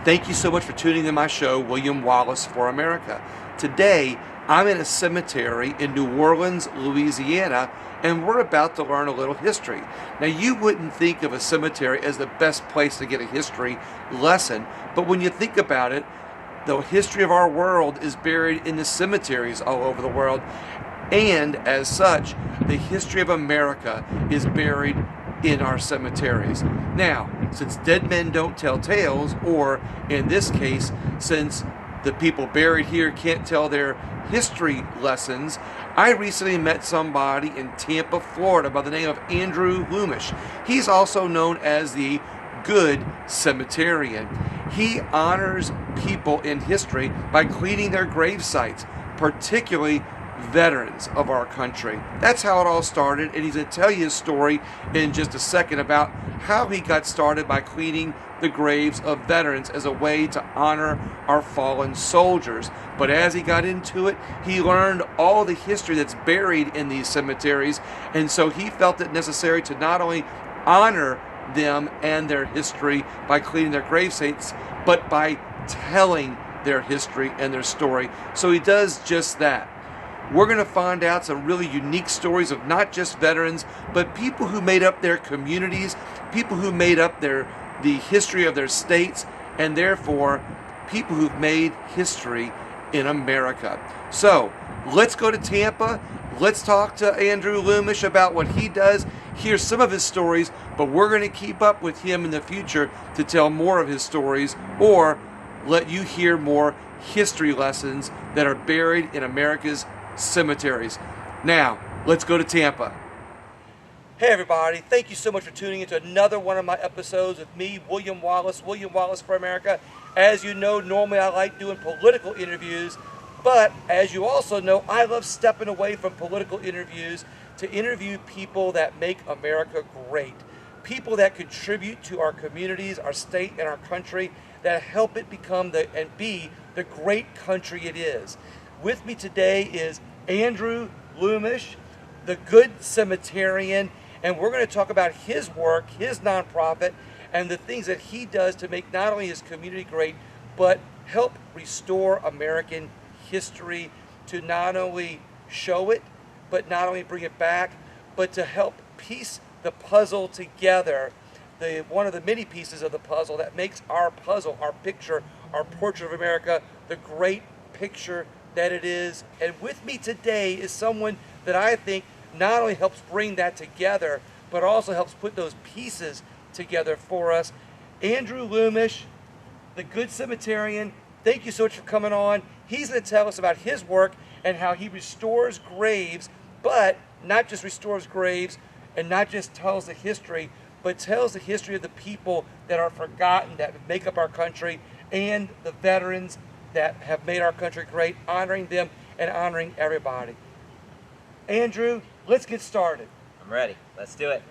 Thank you so much for tuning in my show, William Wallace for America. Today, I'm in a cemetery in New Orleans, Louisiana, and we're about to learn a little history. Now, you wouldn't think of a cemetery as the best place to get a history lesson, but when you think about it, the history of our world is buried in the cemeteries all over the world, and as such, the history of America is buried in our cemeteries. Now, since dead men don't tell tales, or in this case, since the people buried here can't tell their history lessons, I recently met somebody in Tampa, Florida by the name of Andrew Loomish. He's also known as the Good Cemetarian. He honors people in history by cleaning their grave sites, particularly veterans of our country. That's how it all started, and he's going to tell you his story in just a second about how he got started by cleaning the graves of veterans as a way to honor our fallen soldiers. But as he got into it, he learned all the history that's buried in these cemeteries, and so he felt it necessary to not only honor them and their history by cleaning their grave sites, but by telling their history and their story. So he does just that. We're going to find out some really unique stories of not just veterans, but people who made up their communities, people who made up the history of their states, and therefore people who've made history in America. So let's go to Tampa. Let's talk to Andrew Lumish about what he does, hear some of his stories, but we're going to keep up with him in the future to tell more of his stories or let you hear more history lessons that are buried in America's cemeteries. Now, let's go to Tampa. Hey everybody, thank you so much for tuning into another one of my episodes with me, William Wallace for America. As you know, normally I like doing political interviews, but as you also know, I love stepping away from political interviews to interview people that make America great. People that contribute to our communities, our state, and our country, that help it become and be the great country it is. With me today is Andrew Lumish, the Good Cemetarian, and we're going to talk about his work, his nonprofit, and the things that he does to make not only his community great, but help restore American history, to not only show it, but not only bring it back, but to help piece the puzzle together, one of the many pieces of the puzzle that makes our puzzle, our picture, our portrait of America, the great picture that it is. And with me today is someone that I think not only helps bring that together, but also helps put those pieces together for us. Andrew Lumish, the Good Cemetarian, thank you so much for coming on. He's going to tell us about his work and how he restores graves, but not just restores graves and not just tells the history, but tells the history of the people that are forgotten, that make up our country, and the veterans that have made our country great, honoring them and honoring everybody. Andrew, let's get started. I'm ready. Let's do it.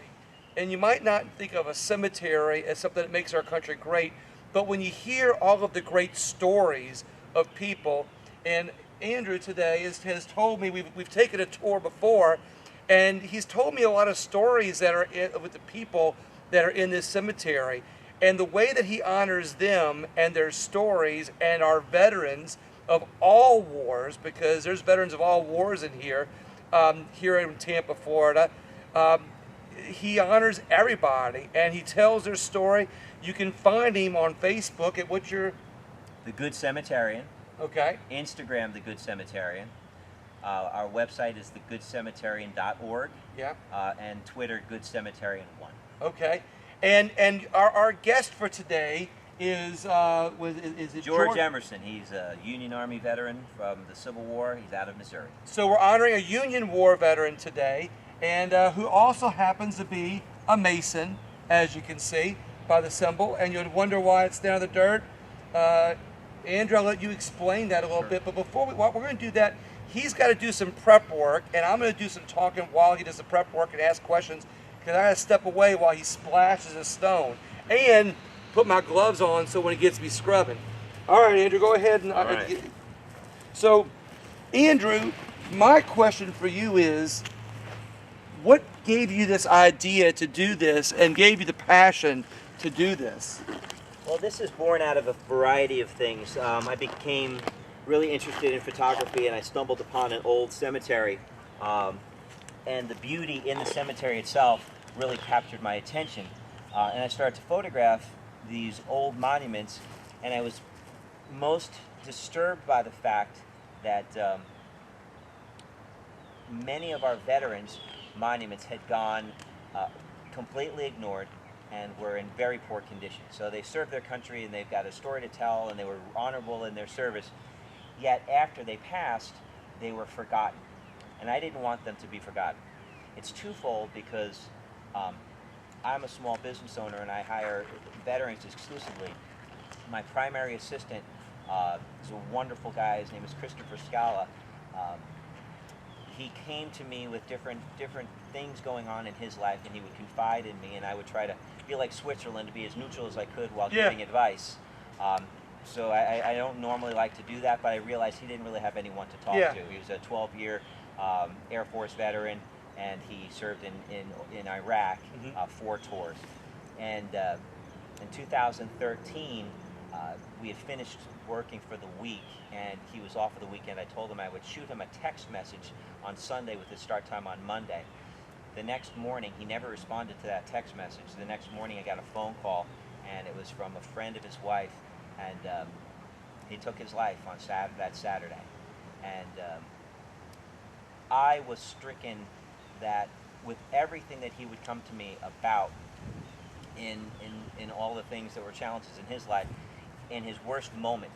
And you might not think of a cemetery as something that makes our country great, but when you hear all of the great stories of people, and Andrew today has told me, we've taken a tour before, and he's told me a lot of stories that are with the people that are in this cemetery. And the way that he honors them and their stories and our veterans of all wars, because there's veterans of all wars in here, here in Tampa, Florida, he honors everybody and he tells their story. You can find him on Facebook at what's your... The Good Cemetarian. Okay. Instagram, The Good Cemetarian. Our website is thegoodcemetarian.org. Yeah. And Twitter, Good Cemetarian 1. Okay. And our guest for today is it George Emerson. He's a Union Army veteran from the Civil War. He's out of Missouri. So we're honoring a Union War veteran today, and who also happens to be a Mason, as you can see by the symbol. And you'd wonder why it's down in the dirt. Andrew, I'll let you explain that a little bit. But before we're going to do that, he's got to do some prep work, and I'm going to do some talking while he does the prep work and ask questions, because I got to step away while he splashes a stone and put my gloves on so when he gets me scrubbing. All right, Andrew, go ahead. All right. So, Andrew, my question for you is, what gave you this idea to do this and gave you the passion to do this? Well, this is born out of a variety of things. I became really interested in photography, and I stumbled upon an old cemetery. And the beauty in the cemetery itself really captured my attention. And I started to photograph these old monuments, and I was most disturbed by the fact that many of our veterans' monuments had gone completely ignored and were in very poor condition. So they served their country and they've got a story to tell and they were honorable in their service, yet after they passed, they were forgotten. And I didn't want them to be forgotten. It's twofold because I'm a small business owner and I hire veterans exclusively. My primary assistant is a wonderful guy. His name is Christopher Scala. He came to me with different things going on in his life, and he would confide in me, and I would try to be like Switzerland, to be as neutral as I could while giving advice. So I don't normally like to do that, but I realized he didn't really have anyone to talk to. He was a 12-year Air Force veteran, and he served in Iraq 4 tours. And in 2013, we had finished working for the week, and he was off for the weekend. I told him I would shoot him a text message on Sunday with his start time on Monday. The next morning, he never responded to that text message. The next morning, I got a phone call, and it was from a friend of his wife, and he took his life on that Saturday. And I was stricken that with everything that he would come to me about in all the things that were challenges in his life, in his worst moment,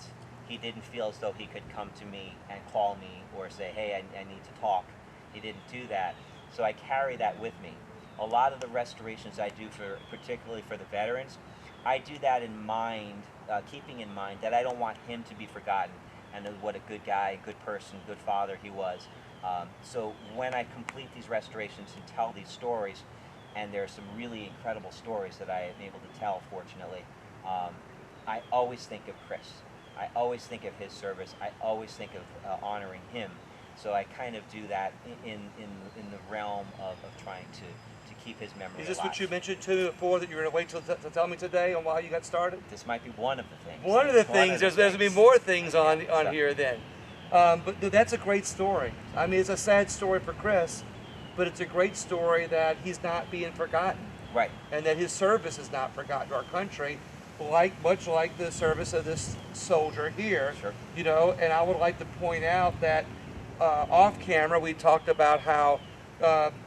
he didn't feel as though he could come to me and call me or say, hey, I need to talk. He didn't do that. So I carry that with me. A lot of the restorations I do, particularly for the veterans, I do that in mind, keeping in mind that I don't want him to be forgotten and what a good guy, good person, good father he was. So when I complete these restorations and tell these stories, and there are some really incredible stories that I am able to tell, fortunately, I always think of Chris. I always think of his service. I always think of honoring him. So I kind of do that in the realm of trying to keep his memory alive. Is this what you mentioned to me before, that you were going to wait to tell me today on why you got started? This might be one of the things. One of the things. There's going to be more things on here then. But that's a great story. I mean, it's a sad story for Chris, but it's a great story that he's not being forgotten. Right. And that his service is not forgotten to our country, much like the service of this soldier here. Sure. You know, and I would like to point out that off camera we talked about how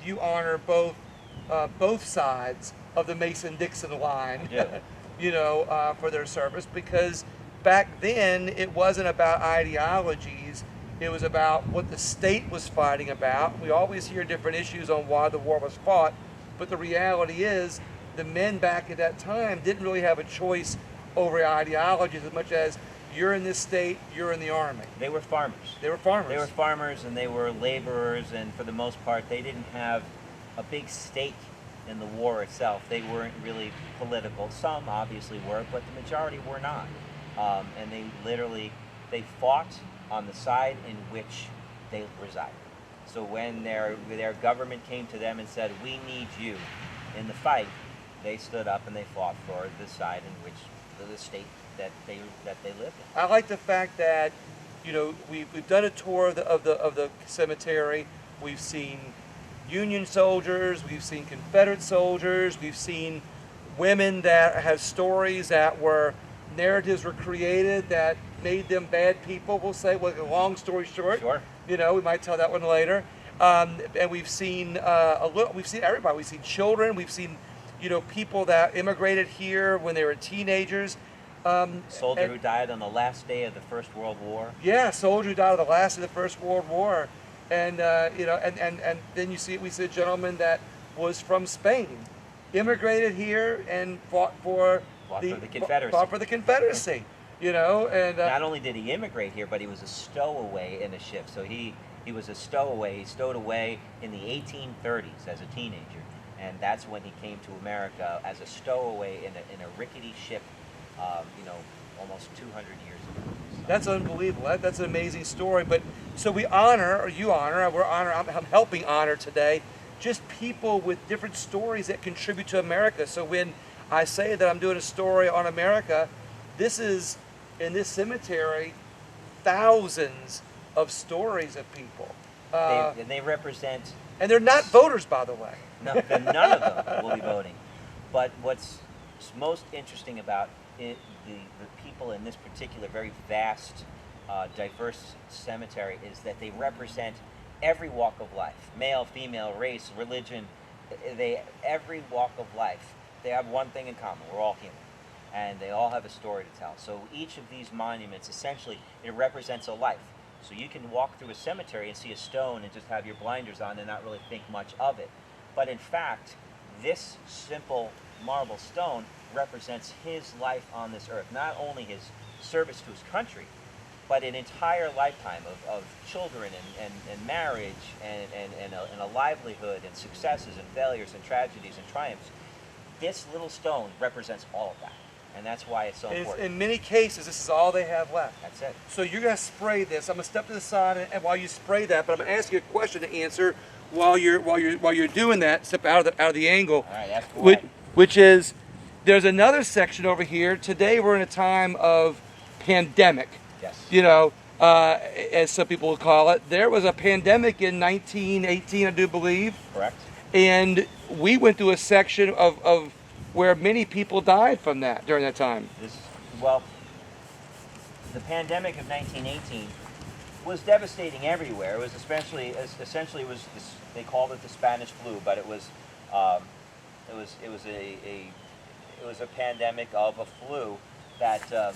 you honor both sides of the Mason-Dixon line. Yeah. You know, for their service, because back then it wasn't about ideologies. It was about what the state was fighting about. We always hear different issues on why the war was fought, but the reality is the men back at that time didn't really have a choice over ideologies as much as you're in this state, you're in the Army. They were farmers. They were farmers. They were farmers, and they were laborers, and for the most part they didn't have a big stake in the war itself. They weren't really political. Some obviously were, but the majority were not. And they fought on the side in which they resided. So when their government came to them and said, we need you in the fight, they stood up and they fought for the side in which the state that they lived in. I like the fact that, you know, we've done a tour of the cemetery. We've seen Union soldiers, we've seen Confederate soldiers, we've seen women that have stories that were, narratives were created that made them bad people, we'll say, well, a long story short. Sure. You know, we might tell that one later. And we've seen we've seen everybody. We've seen children, we've seen, you know, people that immigrated here when they were teenagers. Soldier who died on the last day of the First World War. Yeah, soldier who died on the last of the First World War. And you know, and then we see a gentleman that was from Spain, immigrated here and fought for the Confederacy. Fought for the Confederacy. You know, and not only did he immigrate here, but he was a stowaway in a ship. So he was a stowaway. He stowed away in the 1830s as a teenager, and that's when he came to America as a stowaway in a rickety ship. You know, almost 200 years ago. So. That's unbelievable. That's an amazing story. But so we honor, or you honor, I'm helping honor today, just people with different stories that contribute to America. So when I say that I'm doing a story on America. This is, in this cemetery, thousands of stories of people. And they represent... And they're not voters, by the way. No, none of them will be voting. But what's most interesting about it, the people in this particular very vast, diverse cemetery is that they represent every walk of life. Male, female, race, religion, every walk of life. They have one thing in common: we're all human. And they all have a story to tell. So each of these monuments, essentially, it represents a life. So you can walk through a cemetery and see a stone and just have your blinders on and not really think much of it. But in fact, this simple marble stone represents his life on this earth. Not only his service to his country, but an entire lifetime of children and marriage and a livelihood and successes and failures and tragedies and triumphs. This little stone represents all of that. And that's why it's so important. In many cases, this is all they have left. That's it. So you're going to spray this. I'm going to step to the side, and while you spray that, but I'm going to ask you a question to answer while you're doing that. Step out of the angle. All right, ask away. Which is, there's another section over here. Today we're in a time of pandemic. Yes. You know, as some people would call it. There was a pandemic in 1918, I do believe. Correct. And we went through a section of where many people died from that during that time. Well, the pandemic of 1918 was devastating everywhere. It was essentially they called it the Spanish flu, but it was a pandemic of a flu that,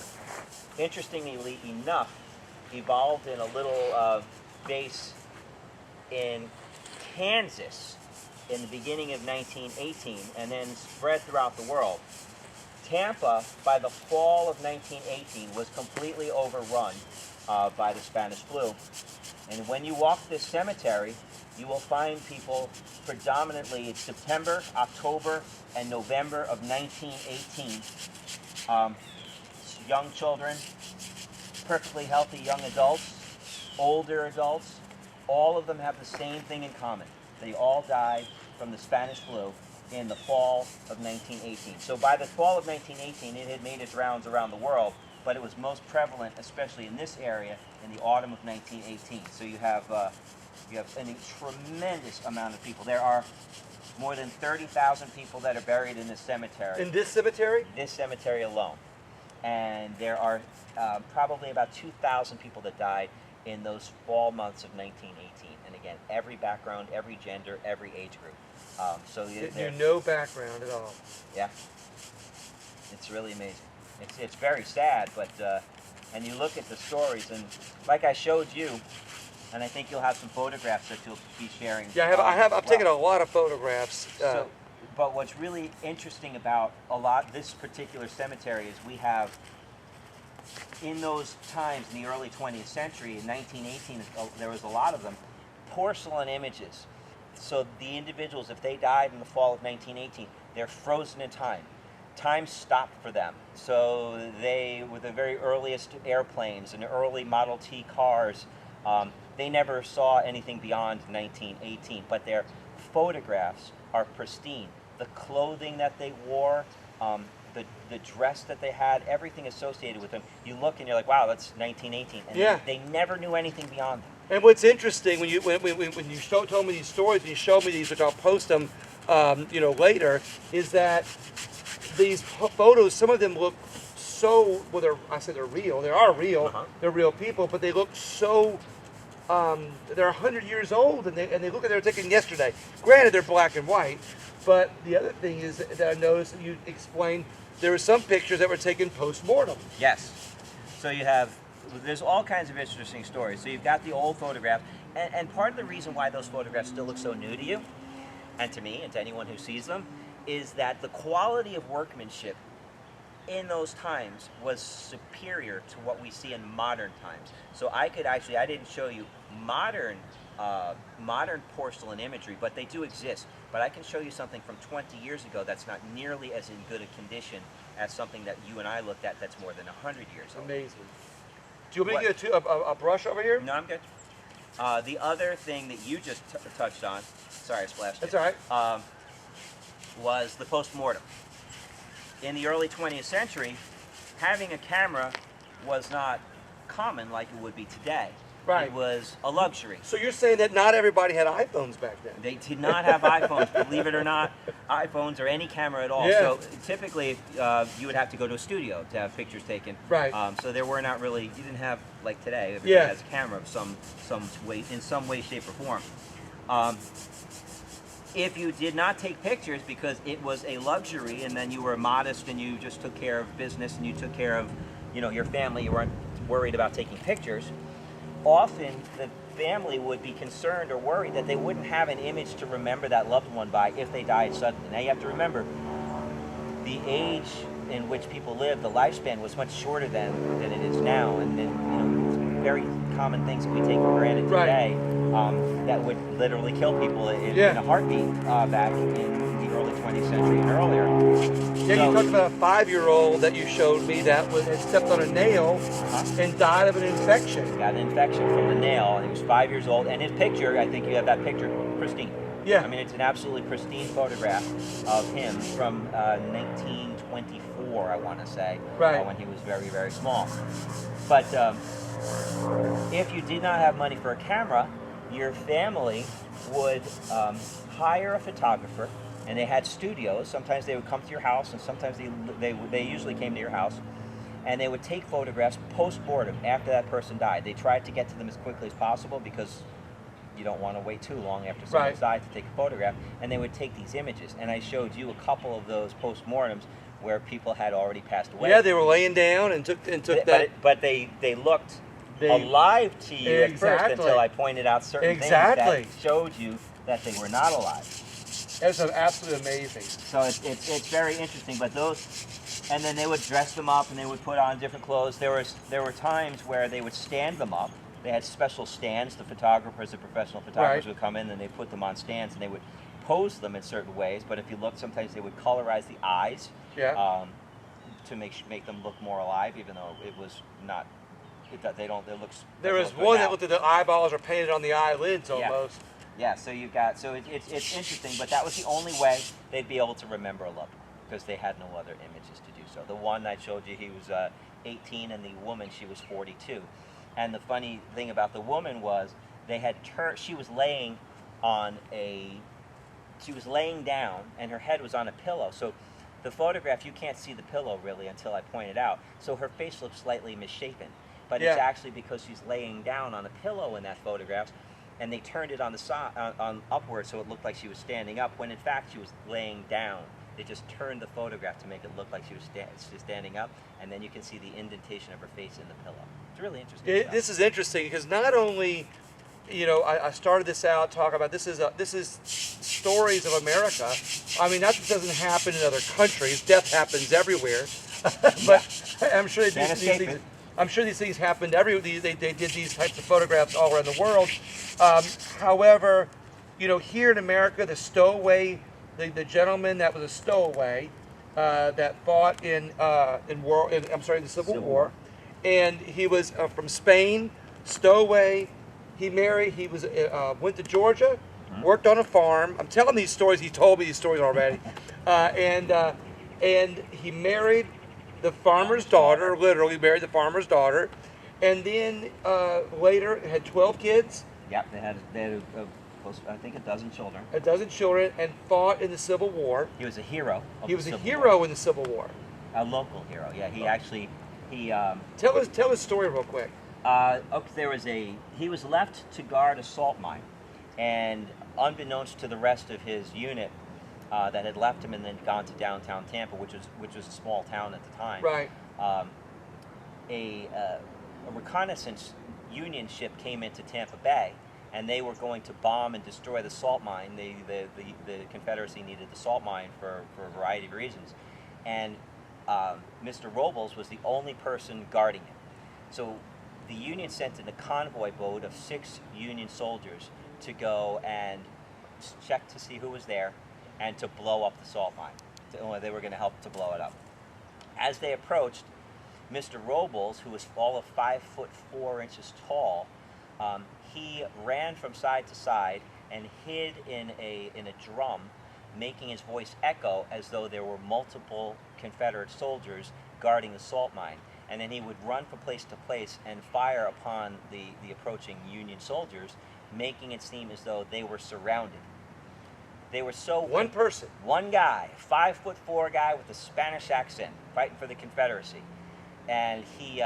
interestingly enough, evolved in a little base in Kansas in the beginning of 1918 and then spread throughout the world. Tampa, by the fall of 1918, was completely overrun by the Spanish flu. And when you walk this cemetery, you will find people predominantly in September, October, and November of 1918. Young children, perfectly healthy young adults, older adults, all of them have the same thing in common. They all died from the Spanish flu in the fall of 1918. So by the fall of 1918, it had made its rounds around the world, but it was most prevalent, especially in this area, in the autumn of 1918. So you have a tremendous amount of people. There are more than 30,000 people that are buried in this cemetery. In this cemetery? This cemetery alone. And there are probably about 2,000 people that died in those fall months of 1918. And again, every background, every gender, every age group. So no background at all. Yeah, it's really amazing. It's very sad, but and you look at the stories, and like I showed you, and I think you'll have some photographs that you'll be sharing. Yeah, I've taken a lot of photographs. But what's really interesting about this particular cemetery is we have, in those times in the early 20th century, in 1918, there was a lot of them, porcelain images. So the individuals, if they died in the fall of 1918, they're frozen in time. Time stopped for them. So they, with the very earliest airplanes and early Model T cars, they never saw anything beyond 1918, but their photographs are pristine. The clothing that they wore, the dress that they had, everything associated with them. You look and you're like, wow, that's 1918. And yeah. They never knew anything beyond that. And what's interesting, when you told me these stories, and you showed me these, which I'll post them, later, is that these photos, some of them look so, well, I said they're real. They are real. Uh-huh. They're real people, but they look so, they're 100 years old, and they look like they were taken yesterday. Granted, they're black and white, but the other thing is that I noticed that you explained there were some pictures that were taken post-mortem. Yes. So there's all kinds of interesting stories. So you've got the old photograph, and part of the reason why those photographs still look so new to you, and to me, and to anyone who sees them, is that the quality of workmanship in those times was superior to what we see in modern times. So I didn't show you modern porcelain imagery, but they do exist. But I can show you something from 20 years ago that's not nearly as in good a condition as something that you and I looked at that's more than 100 years old. Amazing. Do you want me to get a brush over here? No, I'm good. The other thing that you just touched on, sorry I splashed That's you. all right. Was the post-mortem. in the early 20th century, having a camera was not common like it would be today. Right. It was a luxury. So you're saying that not everybody had iPhones back then? They did not have iPhones, believe it or not, iPhones or any camera at all. Yeah. So typically, you would have to go to a studio to have pictures taken. Right. So there were not really, you didn't have, like today, everybody Yeah. has a camera of some way, in some way, shape, or form. If you did not take pictures because it was a luxury, and then you were modest and you just took care of business and you took care of, your family, you weren't worried about taking pictures, often the family would be concerned or worried that they wouldn't have an image to remember that loved one by if they died suddenly. Now you have to remember, the age in which people lived, the lifespan was much shorter than it is now, and then very common things that we take for granted today that would literally kill people in a heartbeat back in the early 20th century and earlier. Yeah, so, you talked about a 5-year-old that you showed me that had stepped on a nail and died of an infection. He got an infection from the nail, and he was 5 years old. And his picture, I think you have that picture, pristine. Yeah. I mean, it's an absolutely pristine photograph of him from 1924, I want to say, when he was very, very small. But if you did not have money for a camera, your family would hire a photographer, and they had studios. Sometimes they would come to your house, and sometimes they usually came to your house, and they would take photographs post-mortem after that person died. They tried to get to them as quickly as possible because you don't want to wait too long after someone's died to take a photograph, and they would take these images. And I showed you a couple of those post-mortems where people had already passed away. Yeah, they were laying down and took that. But they looked alive to you at first until I pointed out certain things that showed you that they were not alive. That's absolutely amazing. So it's very interesting. But and then they would dress them up and they would put on different clothes. There were times where they would stand them up. They had special stands. The photographers, the professional photographers would come in and they put them on stands and they would pose them in certain ways. But if you look, sometimes they would colorize the eyes to make them look more alive, even though it was not. They don't. It looks. There was one that looked at the eyeballs are painted on the eyelids almost. Yeah. So you've got. So it's interesting, but that was the only way they'd be able to remember a loved one because they had no other images to do so. The one I showed you, he was 18, and the woman, she was 42. And the funny thing about the woman was they had she was laying down, and her head was on a pillow. So the photograph, you can't see the pillow really until I point it out. So her face looks slightly misshapen. But it's actually because she's laying down on a pillow in that photograph, and they turned it on the side, on upward, so it looked like she was standing up, when in fact she was laying down. They just turned the photograph to make it look like she was standing up, and then you can see the indentation of her face in the pillow. It's really interesting. This is interesting because not only, I started this out talking about this is stories of America. I mean, that doesn't happen in other countries. Death happens everywhere, but I'm sure these things happened they did these types of photographs all around the world. However, here in America, the stowaway, the gentleman that was a stowaway that fought in the Civil War, and he was from Spain, stowaway. He married. He was went to Georgia, worked on a farm. I'm telling these stories. He told me these stories already, and he married the farmer's daughter. Literally married the farmer's daughter, and then later had 12 kids. Yep, they had I think a dozen children. A dozen children, and fought in the Civil War. He was a hero. He was a hero in the Civil War. A local hero. Yeah, he tell his story real quick. He was left to guard a salt mine, and unbeknownst to the rest of his unit that had left him and then gone to downtown Tampa, which was a small town at the time. Right. A reconnaissance Union ship came into Tampa Bay, and they were going to bomb and destroy the salt mine. The Confederacy needed the salt mine for a variety of reasons, and Mr. Robles was the only person guarding it. So the Union sent in a convoy boat of 6 Union soldiers to go and check to see who was there and to blow up the salt mine. They were going to help to blow it up. As they approached, Mr. Robles, who was all of 5'4" tall, he ran from side to side and hid in a drum making his voice echo as though there were multiple Confederate soldiers guarding the salt mine. And then he would run from place to place and fire upon the approaching Union soldiers, making it seem as though they were surrounded. They were so... One person. One guy, 5'4" guy with a Spanish accent, fighting for the Confederacy. And he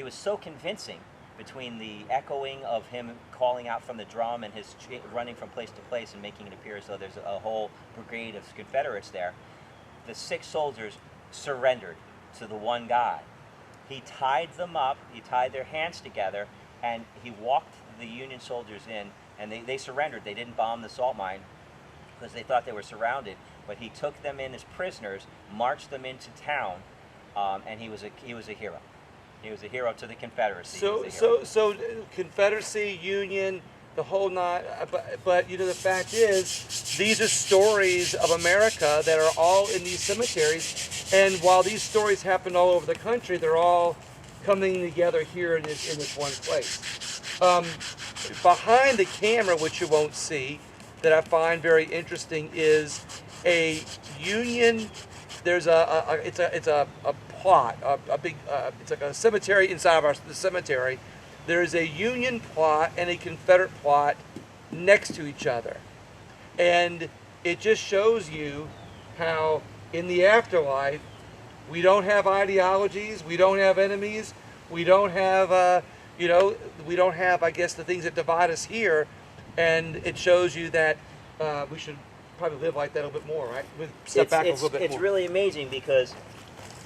was so convincing, between the echoing of him calling out from the drum and his running from place to place and making it appear as though there's a whole brigade of Confederates there. The 6 soldiers surrendered to the one guy. He tied them up, he tied their hands together, and he walked the Union soldiers in, and they surrendered. They didn't bomb the salt mine because they thought they were surrounded, but he took them in as prisoners, marched them into town, and he was a hero. He was a hero to the Confederacy. So Confederacy, Union, the whole nine. But you know, the fact is, these are stories of America that are all in these cemeteries. And while these stories happen all over the country, they're all coming together here in this one place. Behind the camera, which you won't see, that I find very interesting, is a Union. There's it's a plot, a big, it's like a cemetery inside of the cemetery. There's a Union plot and a Confederate plot next to each other. And it just shows you how in the afterlife, we don't have ideologies, we don't have enemies, we don't have, we don't have, I guess, the things that divide us here. And it shows you that we should probably live like that a little bit more, right? Step back a little bit more. It's really amazing because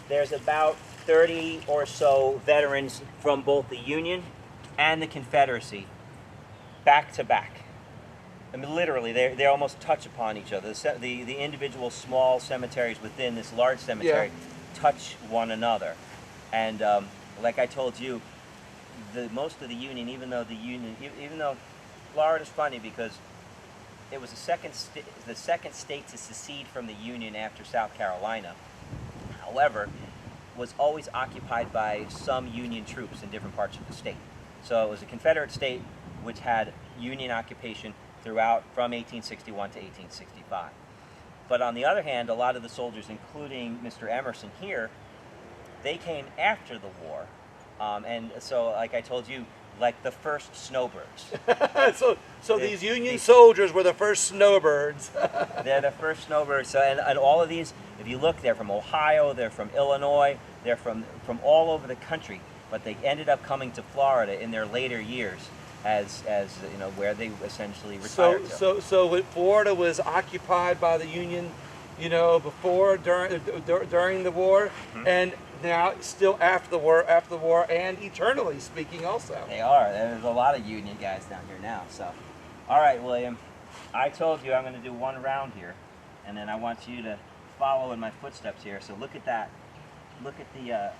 there's about 30 or so veterans from both the Union and the Confederacy back to back. I mean, literally, they almost touch upon each other. The individual small cemeteries within this large cemetery touch one another. And like I told you, most of the Union, even though Florida's funny because it was the second state to secede from the Union after South Carolina. However, was always occupied by some Union troops in different parts of the state. So it was a Confederate state which had Union occupation throughout from 1861 to 1865. But on the other hand, a lot of the soldiers, including Mr. Emerson here, they came after the war. And so, like I told you, like the first snowbirds. so these Union soldiers were the first snowbirds. They're the first snowbirds. So, and all of these, if you look, they're from Ohio, they're from Illinois, they're from all over the country. But they ended up coming to Florida in their later years, as you know, where they essentially retired. So Florida was occupied by the Union, you know, before, during the war, and now still after the war, and eternally speaking also. They are. There's a lot of Union guys down here now. So, all right, William, I told you I'm going to do one round here, and then I want you to follow in my footsteps here. So look at that. Look at the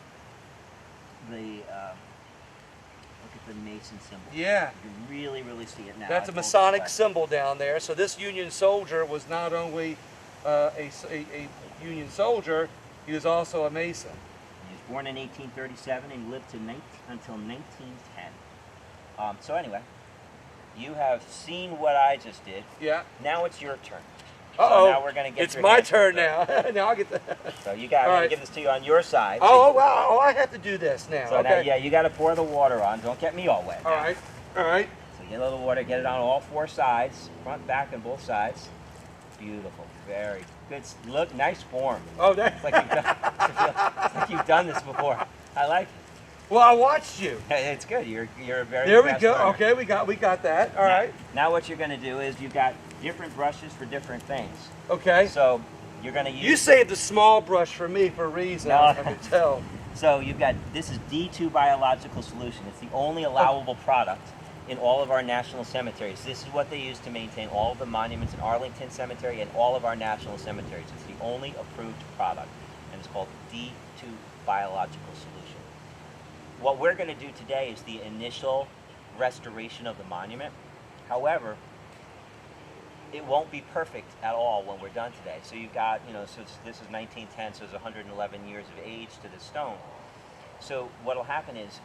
Mason symbol. Yeah. You can really, really see it now. That's a Masonic symbol down there. So this Union soldier was not only a Union soldier, he was also a Mason. He was born in 1837 and lived until 1910. So anyway, you have seen what I just did. Yeah. Now it's your turn. Uh-oh. So now we're going to get It's my turn now. Now I'll get the... So I'm going to give this to you on your side. Oh, wow. Oh, I have to do this now. So okay. now, yeah, you got to pour the water on. Don't get me all wet. All right. All right. So get a little water. Get it on all 4 sides, front, back, and both sides. Beautiful. Very good. Look, nice form. Oh, that's... It's like you've done this before. I like it. Well, I watched you. It's good. You're a very There we fast go. learner. Okay, we got that. All right. Now what you're going to do is you've got different brushes for different things. Okay. So you're going to use... You saved the small brush for me for a reason. No. I can tell. So you've got, this is D2 biological solution. It's the only allowable product in all of our national cemeteries. This is what they use to maintain all of the monuments in Arlington Cemetery and all of our national cemeteries. It's the only approved product, and it's called D2 biological solution. What we're going to do today is the initial restoration of the monument. However, it won't be perfect at all when we're done today. So you've got, you know, so this is 1910, so there's 111 years of age to the stone. So what'll happen is,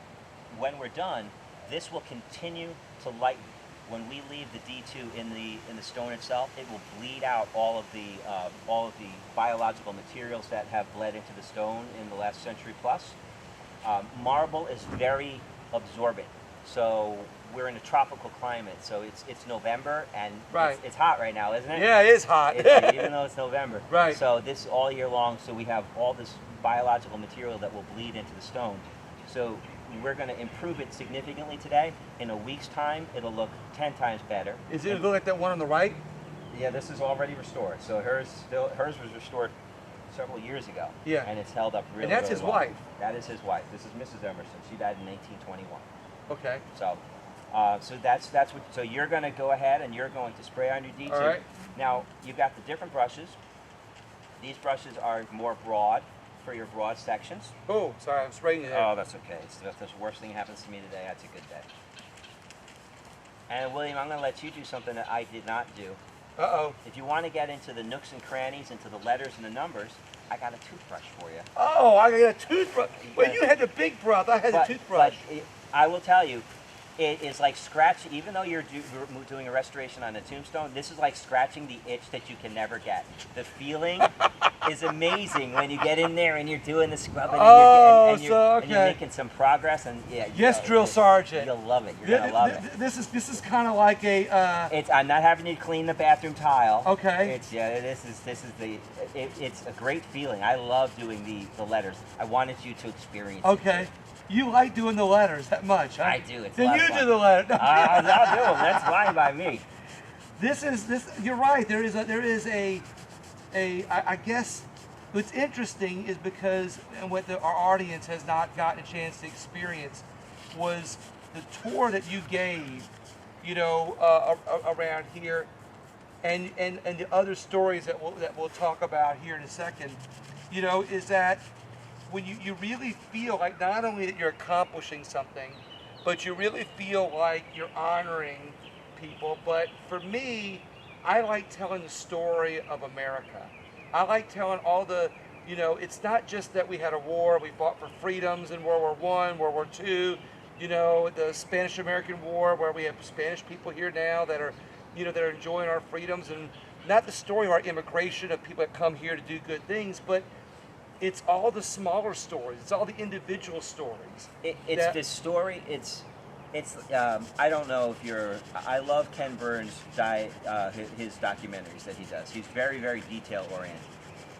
when we're done, this will continue to lighten when we leave the D2 in the stone itself, it will bleed out all of the biological materials that have bled into the stone in the last century plus. Marble is very absorbent, so we're in a tropical climate. So it's November, and Right. it's hot right now, isn't it? Yeah, it is hot. Even though it's November. Right. So this all year long. So we have all this biological material that will bleed into the stone. So we're going to improve it significantly today. In a week's time, it'll look 10 times better. Is it look like that one on the right? Yeah, this is already restored. So hers was restored several years ago. Yeah. And it's held up really, And that's really his well. wife. That is his wife. This is Mrs. Emerson. She died in 1821. Okay. So, so that's what. So you're going to go ahead and you're going to spray on your D2. All right. Now you've got the different brushes. These brushes are more broad for your broad sections. Oh, sorry, I'm spraying you there. Oh, that's okay. That's the worst thing that happens to me today. That's a good day. And William, I'm going to let you do something that I did not do. Uh-oh. If you want to get into the nooks and crannies, into the letters and the numbers, I got a toothbrush for you. Oh, I got a toothbrush. Well, you had the big brush. I had the toothbrush. But I will tell you, it is like scratching, even though you're doing a restoration on a tombstone, this is like scratching the itch that you can never get. The feeling is amazing when you get in there and you're doing the scrubbing and you're making some progress. And yeah, yes, drill sergeant. You'll love it. You're gonna love it. This is kind of like a. I'm not having you clean the bathroom tile. Okay. It's a great feeling. I love doing the letters. I wanted you to experience. Okay. It. You like doing the letters that much, huh? I do. It's then you do the letters. I'll do them. That's fine by me. This. You're right. There is a. I guess what's interesting is because and what our audience has not gotten a chance to experience was the tour that you gave, around here, and the other stories that we'll talk about here in a second, is that. When you really feel like not only that you're accomplishing something, but you really feel like you're honoring people. But for me, I like telling the story of America. I like telling all the, it's not just that we had a war, we fought for freedoms in World War I, World War II, the Spanish-American War, where we have Spanish people here now that are, that are enjoying our freedoms, and not the story of our immigration of people that come here to do good things, but it's all the smaller stories. It's all the individual stories. It's this story. It's. I don't know if you're. I love Ken Burns' his documentaries that he does. He's very, very detail oriented.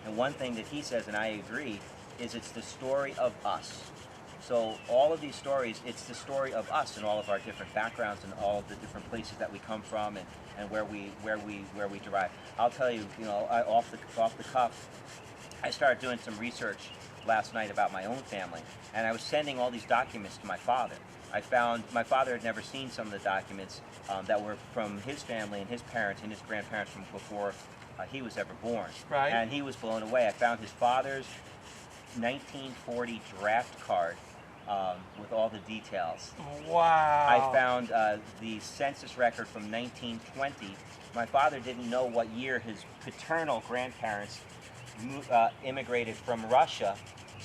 And one thing that he says, and I agree, is it's the story of us. So all of these stories, it's the story of us and all of our different backgrounds and all of the different places that we come from and where we derive. I'll tell you, off the cuff. I started doing some research last night about my own family, and I was sending all these documents to my father. I found my father had never seen some of the documents that were from his family and his parents and his grandparents from before he was ever born. Right. And he was blown away. I found his father's 1940 draft card with all the details. Wow. I found the census record from 1920. My father didn't know what year his paternal grandparents immigrated from Russia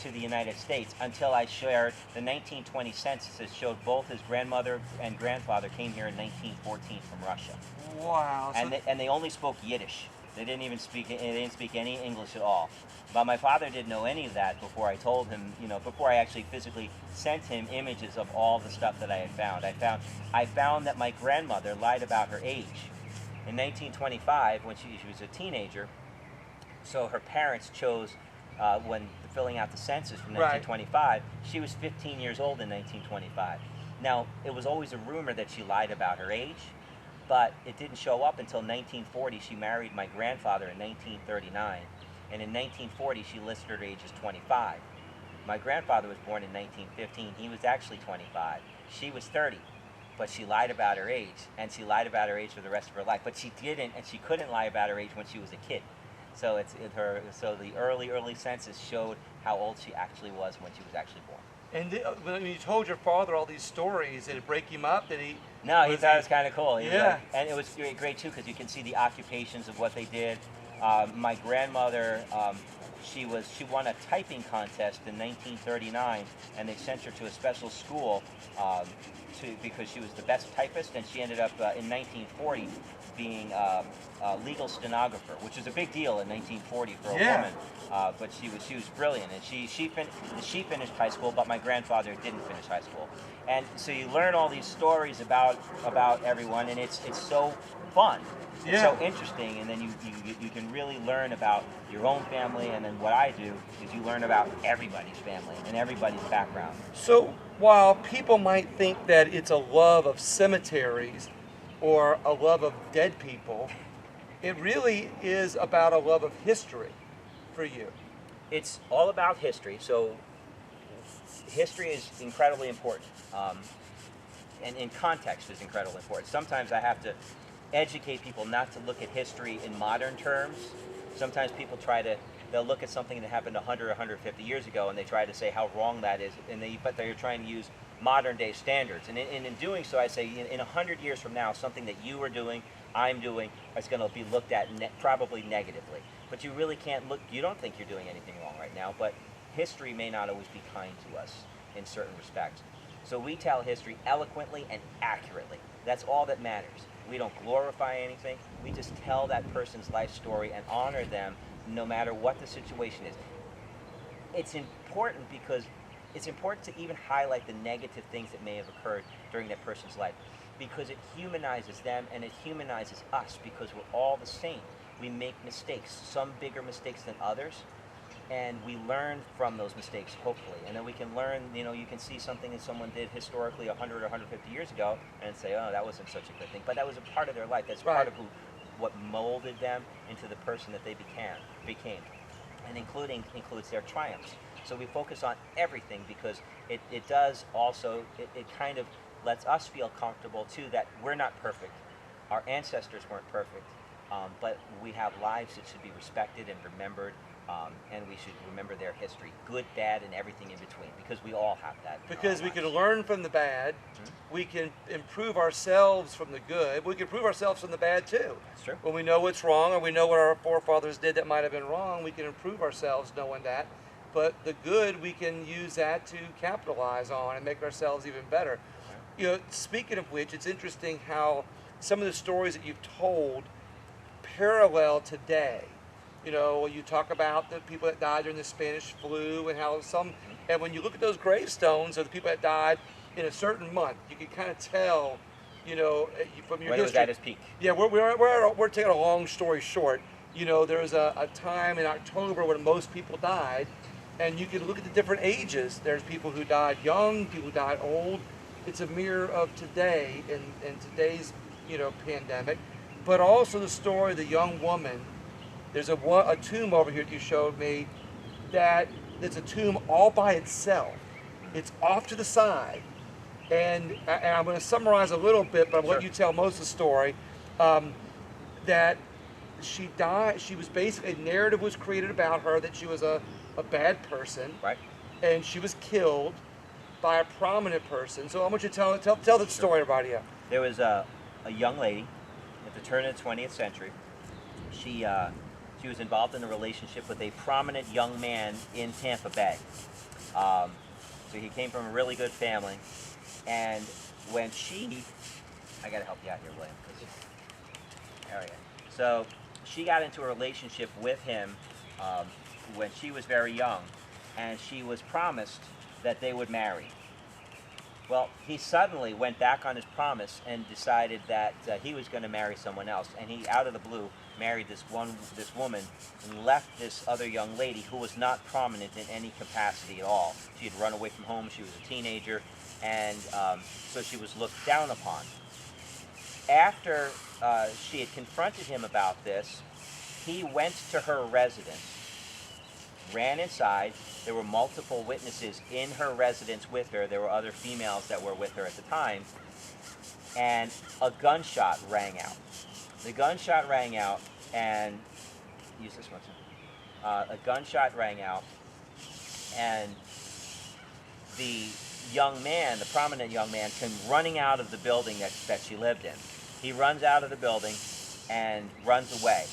to the United States until I shared the 1920 census that showed both his grandmother and grandfather came here in 1914 from Russia. Wow. And they only spoke Yiddish. They didn't speak any English at all. But my father didn't know any of that before I told him, before I actually physically sent him images of all the stuff that I had found. I found that my grandmother lied about her age. In 1925, when she was a teenager, so her parents chose, when filling out the census from 1925, she was 15 years old in 1925. Now, it was always a rumor that she lied about her age, but it didn't show up until 1940. She married my grandfather in 1939, and in 1940 she listed her age as 25. My grandfather was born in 1915. He was actually 25. She was 30, but she lied about her age, and she lied about her age for the rest of her life. But she didn't, and she couldn't lie about her age when she was a kid. So So the early census showed how old she actually was when she was actually born. And when you told your father all these stories, did it break him up? No, he thought it was kind of cool. Yeah. And it was great too because you can see the occupations of what they did. My grandmother she won a typing contest in 1939, and they sent her to a special school because she was the best typist, and she ended up in 1940 being a legal stenographer, which is a big deal in 1940 for a woman. But she was brilliant, and she finished high school, but my grandfather didn't finish high school. And so you learn all these stories about everyone, and it's so fun. It's so interesting, and then you can really learn about your own family, and then what I do is you learn about everybody's family and everybody's background. So while people might think that it's a love of cemeteries or a love of dead people, it really is about a love of history for you. It's all about history, so history is incredibly important, and in context is incredibly important. Sometimes I have to educate people not to look at history in modern terms. Sometimes people they'll look at something that happened 100 or 150 years ago, and they try to say how wrong that is, but they're trying to use modern day standards. And in doing so, I say in 100 years from now, something that you are doing, I'm doing, is going to be looked at probably negatively. But you really can't look, you don't think you're doing anything wrong right now, but history may not always be kind to us in certain respects. So we tell history eloquently and accurately. That's all that matters. We don't glorify anything. We just tell that person's life story and honor them no matter what the situation is. It's important because it's important to even highlight the negative things that may have occurred during that person's life, because it humanizes them and it humanizes us, because we're all the same. We make mistakes, some bigger mistakes than others, and we learn from those mistakes, hopefully. And then we can learn, you can see something that someone did historically 100 or 150 years ago and say, oh, that wasn't such a good thing. But that was a part of their life. That's part of what molded them into the person that they became. And includes their triumphs. So we focus on everything because it does also, it kind of lets us feel comfortable too that we're not perfect. Our ancestors weren't perfect, but we have lives that should be respected and remembered. And we should remember their history, good, bad, and everything in between, because we all have that. Because we can learn from the bad, we can improve ourselves from the good, we can improve ourselves from the bad too. That's true. When we know what's wrong, or we know what our forefathers did that might have been wrong, we can improve ourselves knowing that. But the good, we can use that to capitalize on and make ourselves even better. Speaking of which, it's interesting how some of the stories that you've told parallel today. You talk about the people that died during the Spanish flu and how and when you look at those gravestones of the people that died in a certain month, you can kind of tell, from your history. When it was at its peak. Yeah, we're taking a long story short. There was a time in October when most people died, and you can look at the different ages. There's people who died young, people who died old. It's a mirror of today and today's, pandemic, but also the story of the young woman. There's a tomb over here that you showed me it's a tomb all by itself. It's off to the side. And I'm going to summarize a little bit, but I'm going to let you tell most of the story. That she died, she was basically, a narrative was created about her that she was a bad person. Right. And she was killed by a prominent person. So I want you to tell the story about you. There was a young lady at the turn of the 20th century. She was involved in a relationship with a prominent young man in Tampa Bay. So he came from a really good family. And when I got to help you out here, William. There we go. So she got into a relationship with him when she was very young, and she was promised that they would marry. Well, he suddenly went back on his promise and decided that he was going to marry someone else, and he, out of the blue, married this woman and left this other young lady who was not prominent in any capacity at all. She had run away from home, she was a teenager, and so she was looked down upon. After she had confronted him about this, he went to her residence, ran inside. There were multiple witnesses in her residence with her. There were other females that were with her at the time, and a gunshot rang out. The gunshot rang out, and use this one. A gunshot rang out, and the young man, the prominent young man, came running out of the building that she lived in. He runs out of the building and runs away.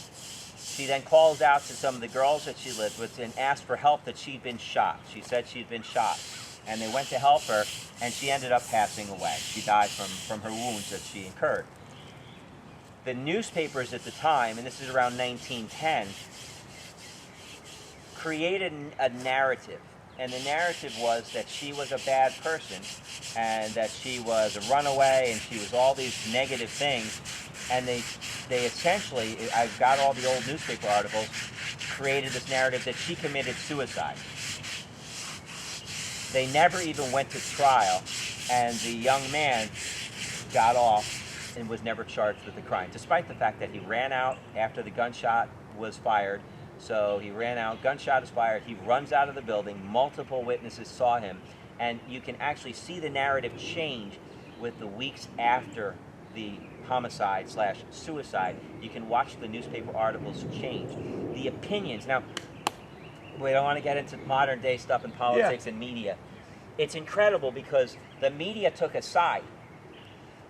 She then calls out to some of the girls that she lived with and asked for help that she'd been shot. She said she'd been shot. And they went to help her, and she ended up passing away. She died from her wounds that she incurred. The newspapers at the time, and this is around 1910, created a narrative. And the narrative was that she was a bad person, and that she was a runaway, and she was all these negative things. And they essentially, I've got all the old newspaper articles, created this narrative that she committed suicide. They never even went to trial, and the young man got off and was never charged with the crime, despite the fact that he ran out after the gunshot was fired. So he ran out, gunshot is fired, he runs out of the building, multiple witnesses saw him, and you can actually see the narrative change with the weeks after the homicide / suicide. You can watch the newspaper articles change. The opinions, now, we don't want to get into modern day stuff in politics and media. It's incredible because the media took a side.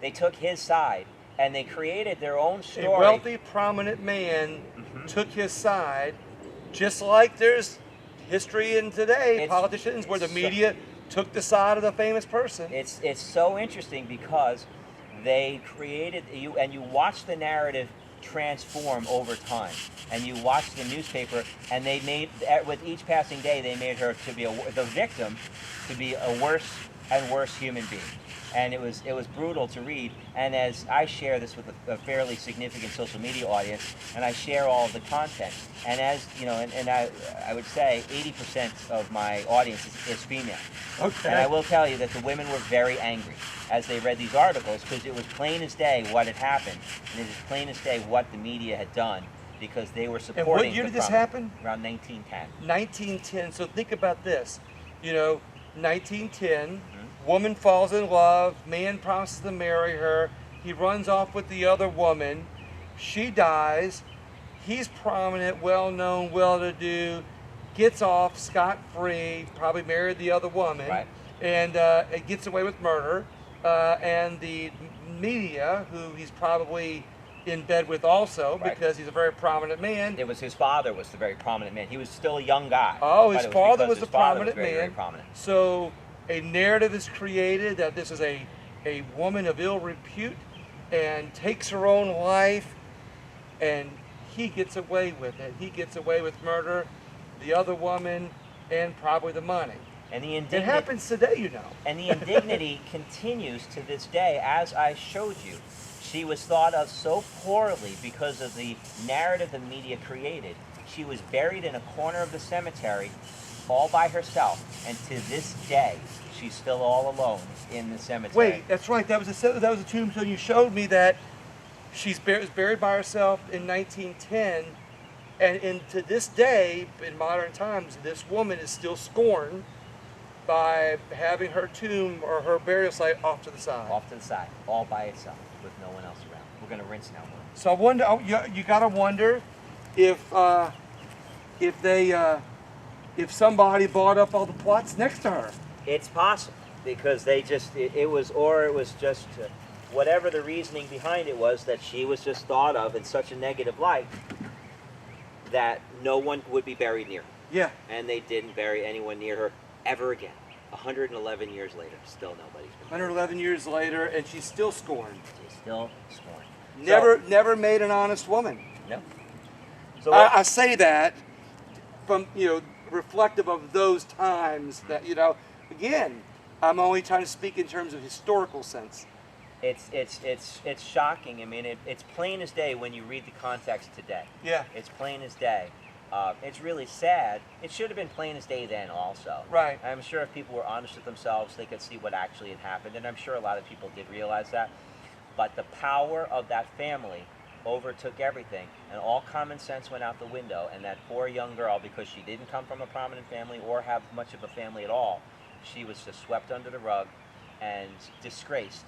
They took his side, and they created their own story. A wealthy, prominent man took his side, just like there's history in today, politicians where the media took the side of the famous person. It's so interesting because they created, and you watch the narrative transform over time, and you watch the newspaper, and they made, with each passing day, they made her to be the victim to be a worse and worse human being. And it was brutal to read. And as I share this with a fairly significant social media audience, and I share all of the content, and as you know, and I would say 80% of my audience is female. Okay. And I will tell you that the women were very angry as they read these articles, because it was plain as day what had happened, and it was plain as day what the media had done, because they were supporting. And what year did this happen? Around 1910. 1910. So think about this. 1910. Woman falls in love, man promises to marry her, he runs off with the other woman, she dies, he's prominent, well-known, well-to-do, gets off scot-free, probably married the other woman, right, and gets away with murder, and the media, who he's probably in bed with also, right, because he's a very prominent man. It was his father was the very prominent man. He was still a young guy. Oh, his father was the prominent man. Very prominent. So a narrative is created that this is a woman of ill repute and takes her own life, and he gets away with it. He gets away with murder, the other woman, and probably the money. And the it happens today, And the indignity continues to this day, as I showed you. She was thought of so poorly because of the narrative the media created. She was buried in a corner of the cemetery all by herself, and to this day, she's still all alone in the cemetery. Wait, that's right. That was a tombstone. You showed me that she's buried by herself in 1910, and to this day, in modern times, this woman is still scorned by having her tomb or her burial site off to the side. Off to the side, all by itself, with no one else around. We're going to rinse now. So I wonder. You got to wonder if somebody bought up all the plots next to her. It's possible, because they just, it was just, whatever the reasoning behind it was, that she was just thought of in such a negative light that no one would be buried near her. Yeah. And they didn't bury anyone near her ever again. 111 years later, still nobody's been buried. 111 years later, and she's still scorned. She's still scorned. Never made an honest woman. No. So I say that from, reflective of those times that, again, I'm only trying to speak in terms of historical sense. It's shocking. I mean, it's plain as day when you read the context today. Yeah. It's plain as day. It's really sad. It should have been plain as day then also. Right. I'm sure if people were honest with themselves, they could see what actually had happened, and I'm sure a lot of people did realize that. But the power of that family overtook everything, and all common sense went out the window, and that poor young girl, because she didn't come from a prominent family or have much of a family at all, she was just swept under the rug and disgraced,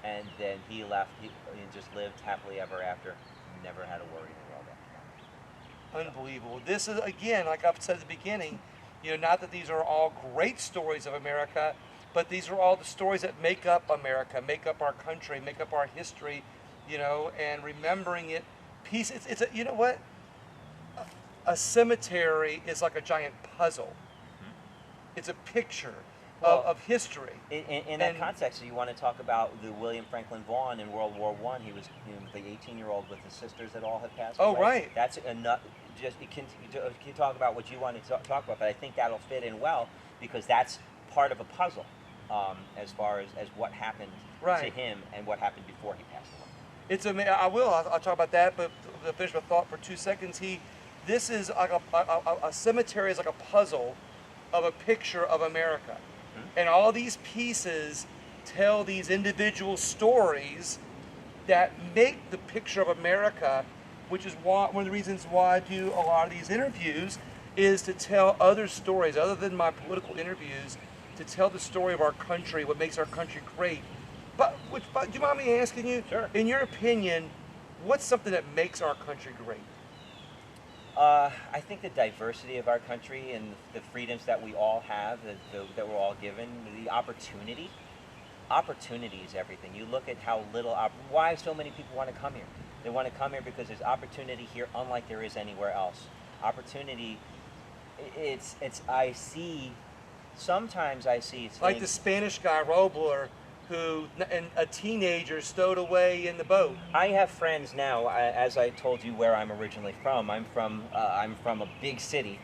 and then he left, he just lived happily ever after, never had a worry in the world after that. Unbelievable. This is, again, like I've said at the beginning, not that these are all great stories of America, but these are all the stories that make up America, make up our country, make up our history, and remembering it. Peace. You know what? a cemetery is like a giant puzzle. It's a picture of history. In that context, you want to talk about the William Franklin Vaughan in World War I. He was the 18-year-old with his sisters that all had passed away. Oh, right. That's enough. Just you can talk about what you want to talk about, but I think that'll fit in well because that's part of a puzzle as far as what happened to him and what happened before he passed away. It's I'll talk about that, but to finish my thought for 2 seconds, this is like a cemetery is like a puzzle of a picture of America. And all these pieces tell these individual stories that make the picture of America, which is one of the reasons why I do a lot of these interviews, is to tell other stories, other than my political interviews, to tell the story of our country, what makes our country great. But do you mind me asking you, Sure. In your opinion, what's something that makes our country great? I think the diversity of our country and the freedoms that we all have, that we're all given, the opportunity. Opportunity is everything. You look at how little, why so many people want to come here. They want to come here because there's opportunity here unlike there is anywhere else. Opportunity, sometimes I see. Like the Spanish guy, Robler, who a teenager stowed away in the boat. I have friends now, as I told you where I'm originally from. I'm from a big city,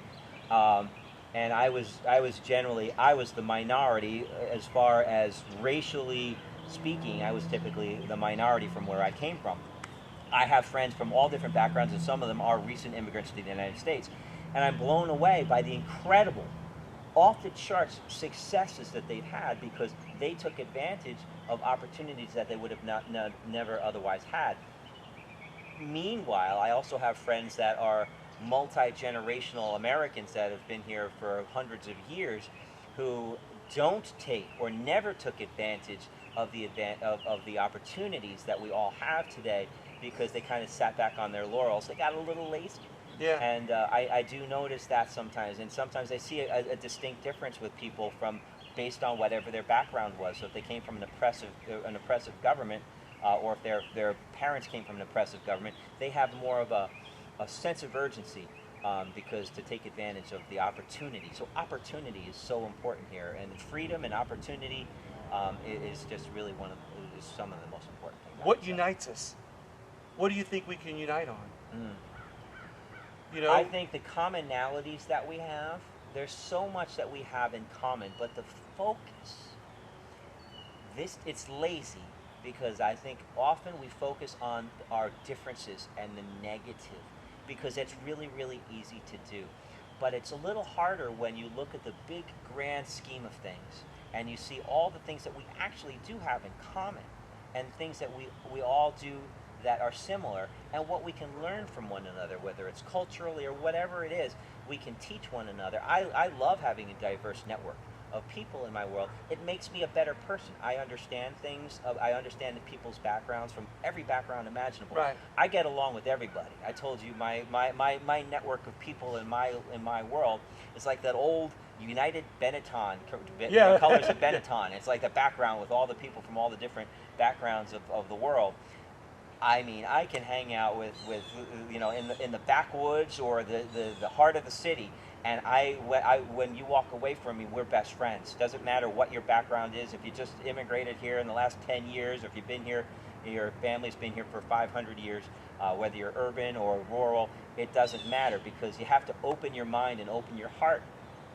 and I was the minority as far as racially speaking. I was typically the minority from where I came from. I have friends from all different backgrounds, and some of them are recent immigrants to the United States, and I'm blown away by the incredible, off-the-charts successes that they've had because they took advantage of opportunities that they would have never otherwise had. Meanwhile, I also have friends that are multi-generational Americans that have been here for hundreds of years who don't take or never took advantage of the opportunities that we all have today because they kind of sat back on their laurels. They got a little lazy. Yeah. And I do notice that sometimes, and sometimes I see a distinct difference with people based on whatever their background was. So if they came from an oppressive government, or if their parents came from an oppressive government, they have more of a sense of urgency because to take advantage of the opportunity. So opportunity is so important here, and freedom and opportunity is just really is some of the most important things. What unites us? What do you think we can unite on? You know, I think the commonalities that we have, there's so much that we have in common, but the focus, it's lazy because I think often we focus on our differences and the negative because it's really, really easy to do. But it's a little harder when you look at the big grand scheme of things and you see all the things that we actually do have in common and things that we all do that are similar and what we can learn from one another, whether it's culturally or whatever it is, we can teach one another. I love having a diverse network of people in my world. It makes me a better person. I understand things. I understand people's backgrounds from every background imaginable. Right. I get along with everybody. I told you my network of people in my world is like that old United Benetton, Yeah. colors of Benetton. It's like the background with all the people from all the different backgrounds of the world. I mean, I can hang out with in the backwoods or the heart of the city, and when you walk away from me, we're best friends. Doesn't matter what your background is. If you just immigrated here in the last 10 years, or if you've been here, your family's been here for 500 years, whether you're urban or rural, it doesn't matter because you have to open your mind and open your heart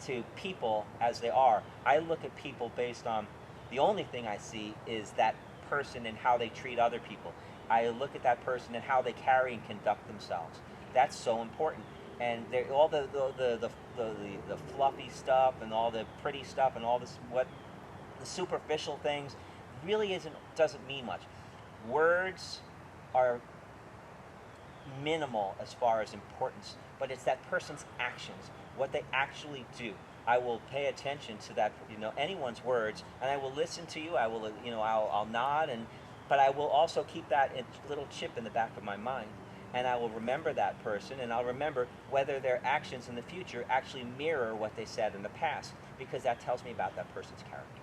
to people as they are. I look at people based on the only thing I see is that person and how they treat other people. I look at that person and how they carry and conduct themselves. That's so important. And all the fluffy stuff and all the pretty stuff and all this the superficial things really doesn't mean much. Words are minimal as far as importance, but it's that person's actions, what they actually do. I will pay attention to that, anyone's words, and I will listen to you. I will, I'll nod but I will also keep that little chip in the back of my mind, and I will remember that person, and I'll remember whether their actions in the future actually mirror what they said in the past, because that tells me about that person's character.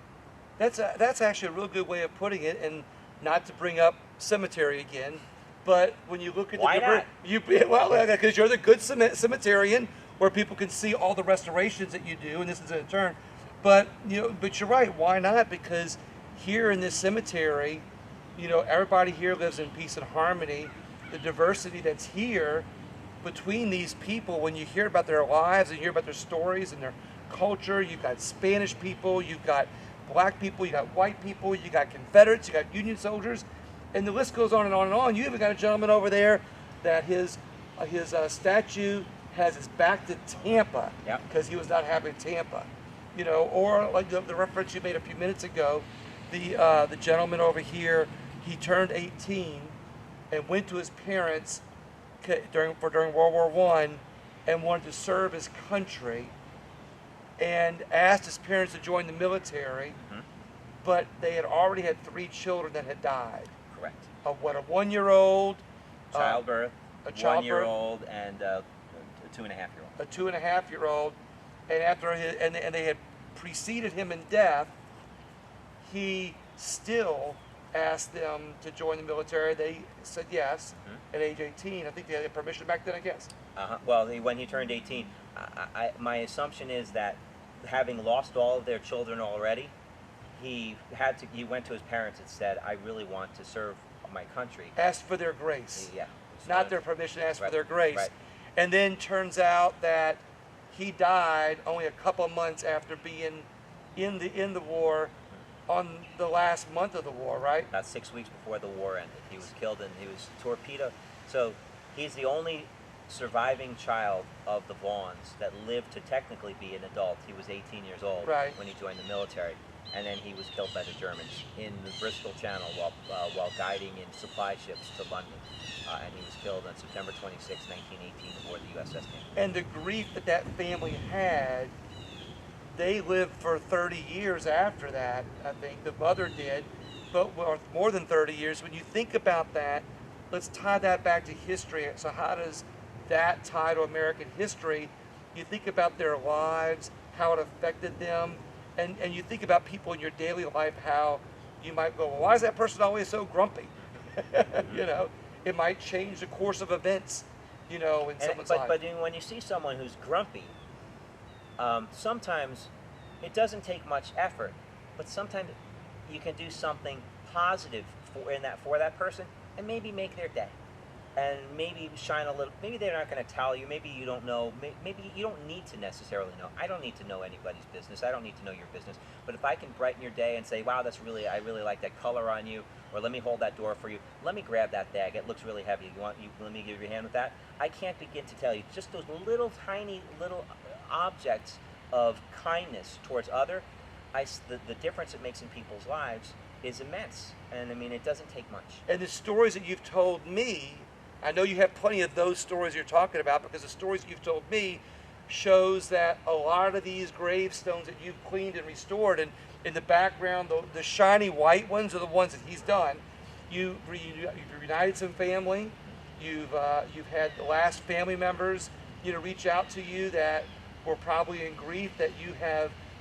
that's actually a real good way of putting it, and not to bring up Cemetery again, But when you look at Why the different, well, because you're the good cemeterian, where people can see all the restorations that you do, and this is in turn. But but you're right. Why not? Because here in this cemetery, everybody here lives in peace and harmony. The diversity that's here between these people, when you hear about their lives and you hear about their stories and their culture, you've got Spanish people, you've got black people, you got white people, you got Confederates, you got Union soldiers, and the list goes on and on and on. You even got a gentleman over there that his statue has his back to Tampa because he was not happy in Tampa. Or like the reference you made a few minutes ago, the gentleman over here, he turned 18 and went to his parents during World War I and wanted to serve his country and asked his parents to join the military, but they had already had 3 children that had died. Correct. A 1-year-old, childbirth, a 1-year-old, and a 2.5-year-old. A 2.5-year-old, and after and they had preceded him in death, he still asked them to join the military. They said yes at age 18. I think they had permission back then, I guess. Well, when he turned 18, my assumption is that having lost all of their children already, he went to his parents and said, "I really want to serve my country." Asked for their grace. Yeah. Not their permission, asked for their grace. Right. And then turns out that he died only a couple of months after being in the war, on the last month of the war, right? About 6 weeks before the war ended. He was killed and he was torpedoed. So he's the only surviving child of the Vaughns that lived to technically be an adult. He was 18 years old when he joined the military. And then he was killed by the Germans in the Bristol Channel while guiding in supply ships to London. And he was killed on September 26, 1918, aboard the USS King. And the grief that family had, they lived for 30 years after that, I think. The mother did, but more than 30 years. When you think about that, let's tie that back to history. So how does that tie to American history? You think about their lives, how it affected them, and you think about people in your daily life, how you might go, well, why is that person always so grumpy? It might change the course of events, in someone's life. But when you see someone who's grumpy, sometimes it doesn't take much effort, but sometimes you can do something positive for that person and maybe make their day. And maybe shine a little, maybe they're not going to tell you, maybe you don't know, maybe you don't need to necessarily know. I don't need to know anybody's business. I don't need to know your business. But if I can brighten your day and say, wow, I really like that color on you, or let me hold that door for you, let me grab that bag, it looks really heavy, let me give you your hand with that. I can't begin to tell you, just those little tiny little objects of kindness towards the difference it makes in people's lives is immense. And I mean, it doesn't take much. And the stories that you've told me, I know you have plenty of those stories you're talking about, because the stories you've told me shows that a lot of these gravestones that you've cleaned and restored, and in the background, the shiny white ones are the ones that he's done. You've reunited some family. You've had the last family members, reach out to you that were probably in grief. That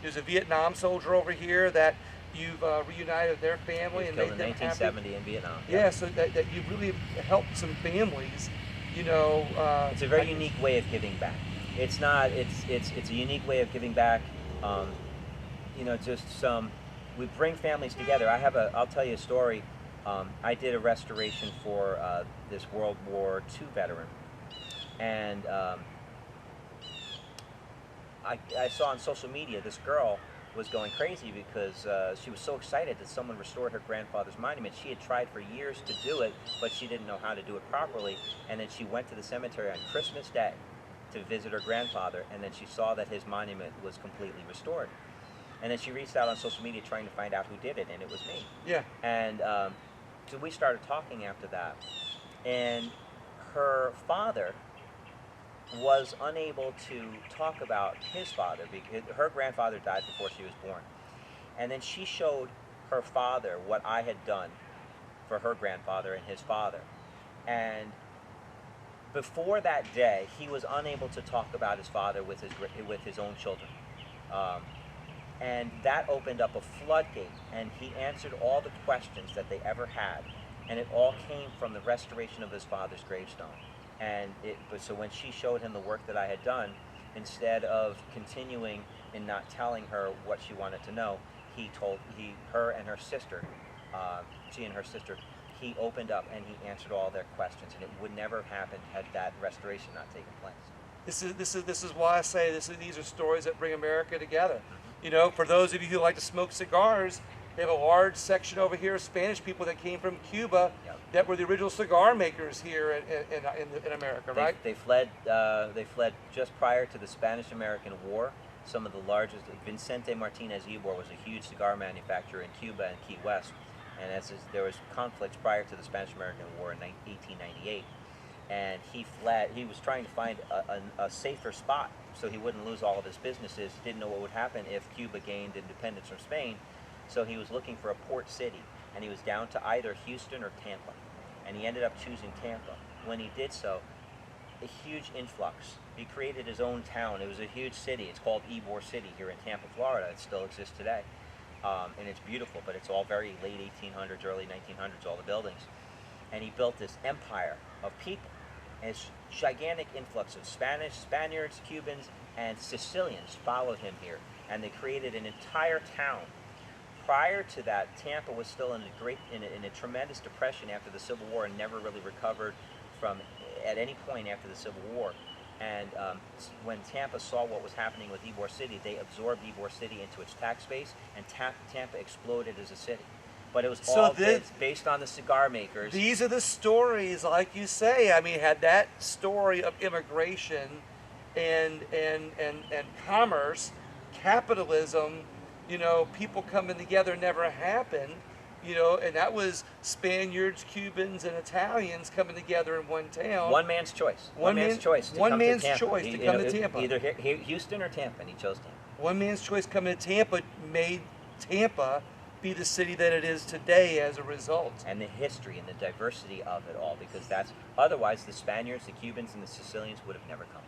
there's a Vietnam soldier over here that you've reunited their family and made them happy. In 1970 in Vietnam. Yeah, so that you really helped some families. It's a very unique way of giving back. It's not. It's a unique way of giving back. We bring families together. I'll tell you a story. I did a restoration for this World War II veteran, and I saw on social media this girl was going crazy because she was so excited that someone restored her grandfather's monument. She had tried for years to do it, but she didn't know how to do it properly. And then she went to the cemetery on Christmas Day to visit her grandfather, and then she saw that his monument was completely restored. And then she reached out on social media trying to find out who did it, and it was me. Yeah. And so we started talking after that. And her father was unable to talk about his father because her grandfather died before she was born. And then she showed her father what I had done for her grandfather and his father. And before that day, he was unable to talk about his father with his own children. And that opened up a floodgate, and he answered all the questions that they ever had. And it all came from the restoration of his father's gravestone. So when she showed him the work that I had done, instead of continuing and not telling her what she wanted to know, her and her sister, she and her sister, he opened up and he answered all their questions, and it would never have happened had that restoration not taken place. This is why I say these are stories that bring America together. You know, for those of you who like to smoke cigars, they have a large section over here of Spanish people that came from Cuba, yep, that were the original cigar makers here in America, right? They fled just prior to the Spanish-American War. Some of the largest, Vicente Martinez Ybor was a huge cigar manufacturer in Cuba and Key West, and there was conflicts prior to the Spanish-American War in 1898, and he fled. He was trying to find a safer spot so he wouldn't lose all of his businesses. Didn't know what would happen if Cuba gained independence from Spain. So he was looking for a port city, and he was down to either Houston or Tampa, and he ended up choosing Tampa. When he did so, a huge influx. He created his own town. It was a huge city. It's called Ybor City here in Tampa, Florida. It still exists today, and it's beautiful, but it's all very late 1800s, early 1900s, all the buildings. And he built this empire of people, and this gigantic influx of Spaniards, Cubans, and Sicilians followed him here, and they created an entire town. Prior to that, Tampa was still in a tremendous depression after the Civil War and never really recovered from at any point after the Civil War. And when Tampa saw what was happening with Ybor City, they absorbed Ybor City into its tax base, and Tampa exploded as a city. But it was all based on the cigar makers. These are the stories, like you say. I mean, had that story of immigration and commerce, capitalism, you know, people coming together never happened, you know, and that was Spaniards, Cubans, and Italians coming together in one town. One man's choice. One man's choice to come to Tampa. Either Houston or Tampa, and he chose Tampa. One man's choice coming to Tampa made Tampa be the city that it is today as a result. And the history and the diversity of it all, because otherwise the Spaniards, the Cubans, and the Sicilians would have never come.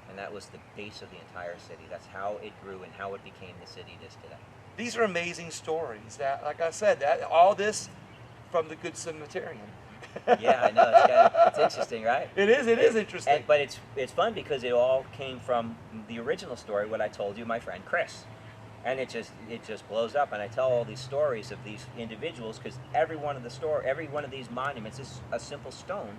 And that was the base of the entire city. That's how it grew and how it became the city it is today. These are amazing stories. That, like I said, all this from the good Cemetarian. Yeah, I know. It's interesting, right? It is interesting. But it's fun because it all came from the original story, what I told you, my friend Chris. And it just blows up. And I tell all these stories of these individuals because every one of these monuments is a simple stone,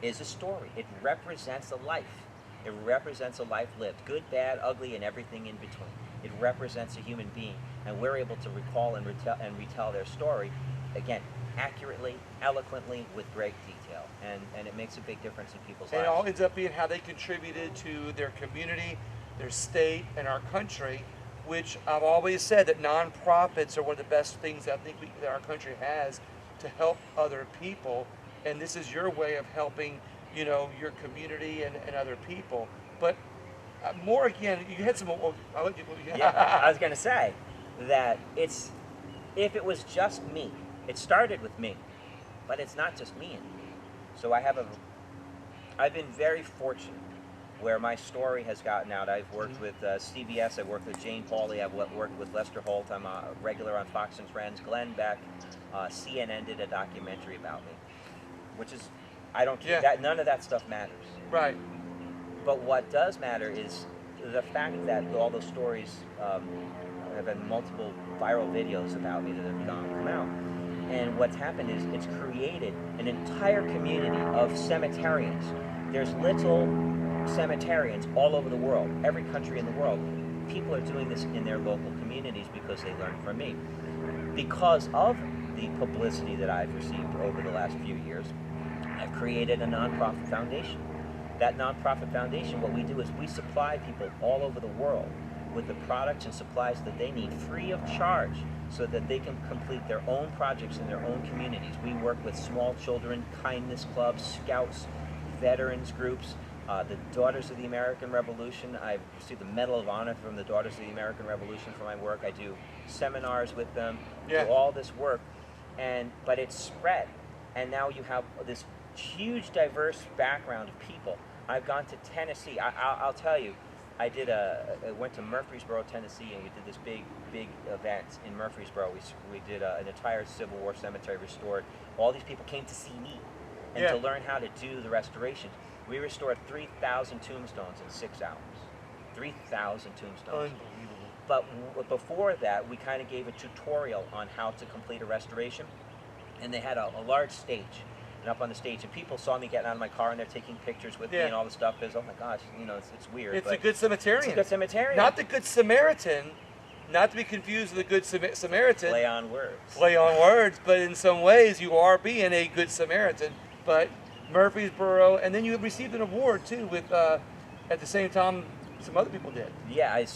is a story. It represents a life. It represents a life lived, good, bad, ugly, and everything in between. It represents a human being, and we're able to recall and retell their story, again, accurately, eloquently, with great detail, and it makes a big difference in people's lives. It all ends up being how they contributed to their community, their state, and our country, which I've always said that nonprofits are one of the best things I think that our country has to help other people, and this is your way of helping, you know, your community and other people. But more again, you had some. I'll let you. Yeah, I was going to say that if it was just me, it started with me, but it's not just me anymore. So I've been very fortunate where my story has gotten out. I've worked with CBS. I've worked with Jane Pauley. I've worked with Lester Holt. I'm a regular on Fox and Friends. Glenn Beck. CNN did a documentary about me, which is. I don't care. Yeah. None of that stuff matters. Right. But what does matter is the fact that all those stories have been multiple viral videos about me that have come out. And what's happened is it's created an entire community of cemetarians. There's little cemetarians all over the world, every country in the world. People are doing this in their local communities because they learned from me. Because of the publicity that I've received over the last few years, I've created a nonprofit foundation. That nonprofit foundation, what we do is we supply people all over the world with the products and supplies that they need free of charge so that they can complete their own projects in their own communities. We work with small children, kindness clubs, scouts, veterans groups, the Daughters of the American Revolution. I've received the Medal of Honor from the Daughters of the American Revolution for my work. I do seminars with them, do all this work, but it's spread. And now you have this huge diverse background of people. I've gone to Tennessee. I'll tell you, I went to Murfreesboro, Tennessee, and we did this big event in Murfreesboro. We did an entire Civil War cemetery restored. All these people came to see me and to learn how to do the restoration. We restored 3,000 tombstones in 6 hours. 3,000 tombstones. Unbelievable. But before that, we kind of gave a tutorial on how to complete a restoration, and they had a large stage. And up on the stage, and people saw me getting out of my car, and they're taking pictures with me and all the stuff. Is, oh my gosh, it's weird. It's a good cemeterian. It's a good cemeterian. Not the good Samaritan, not to be confused with the good Samaritan. Play on words. Play on words, but in some ways you are being a good Samaritan. But Murfreesboro, and then you received an award too with at the same time some other people did. Yeah, I'll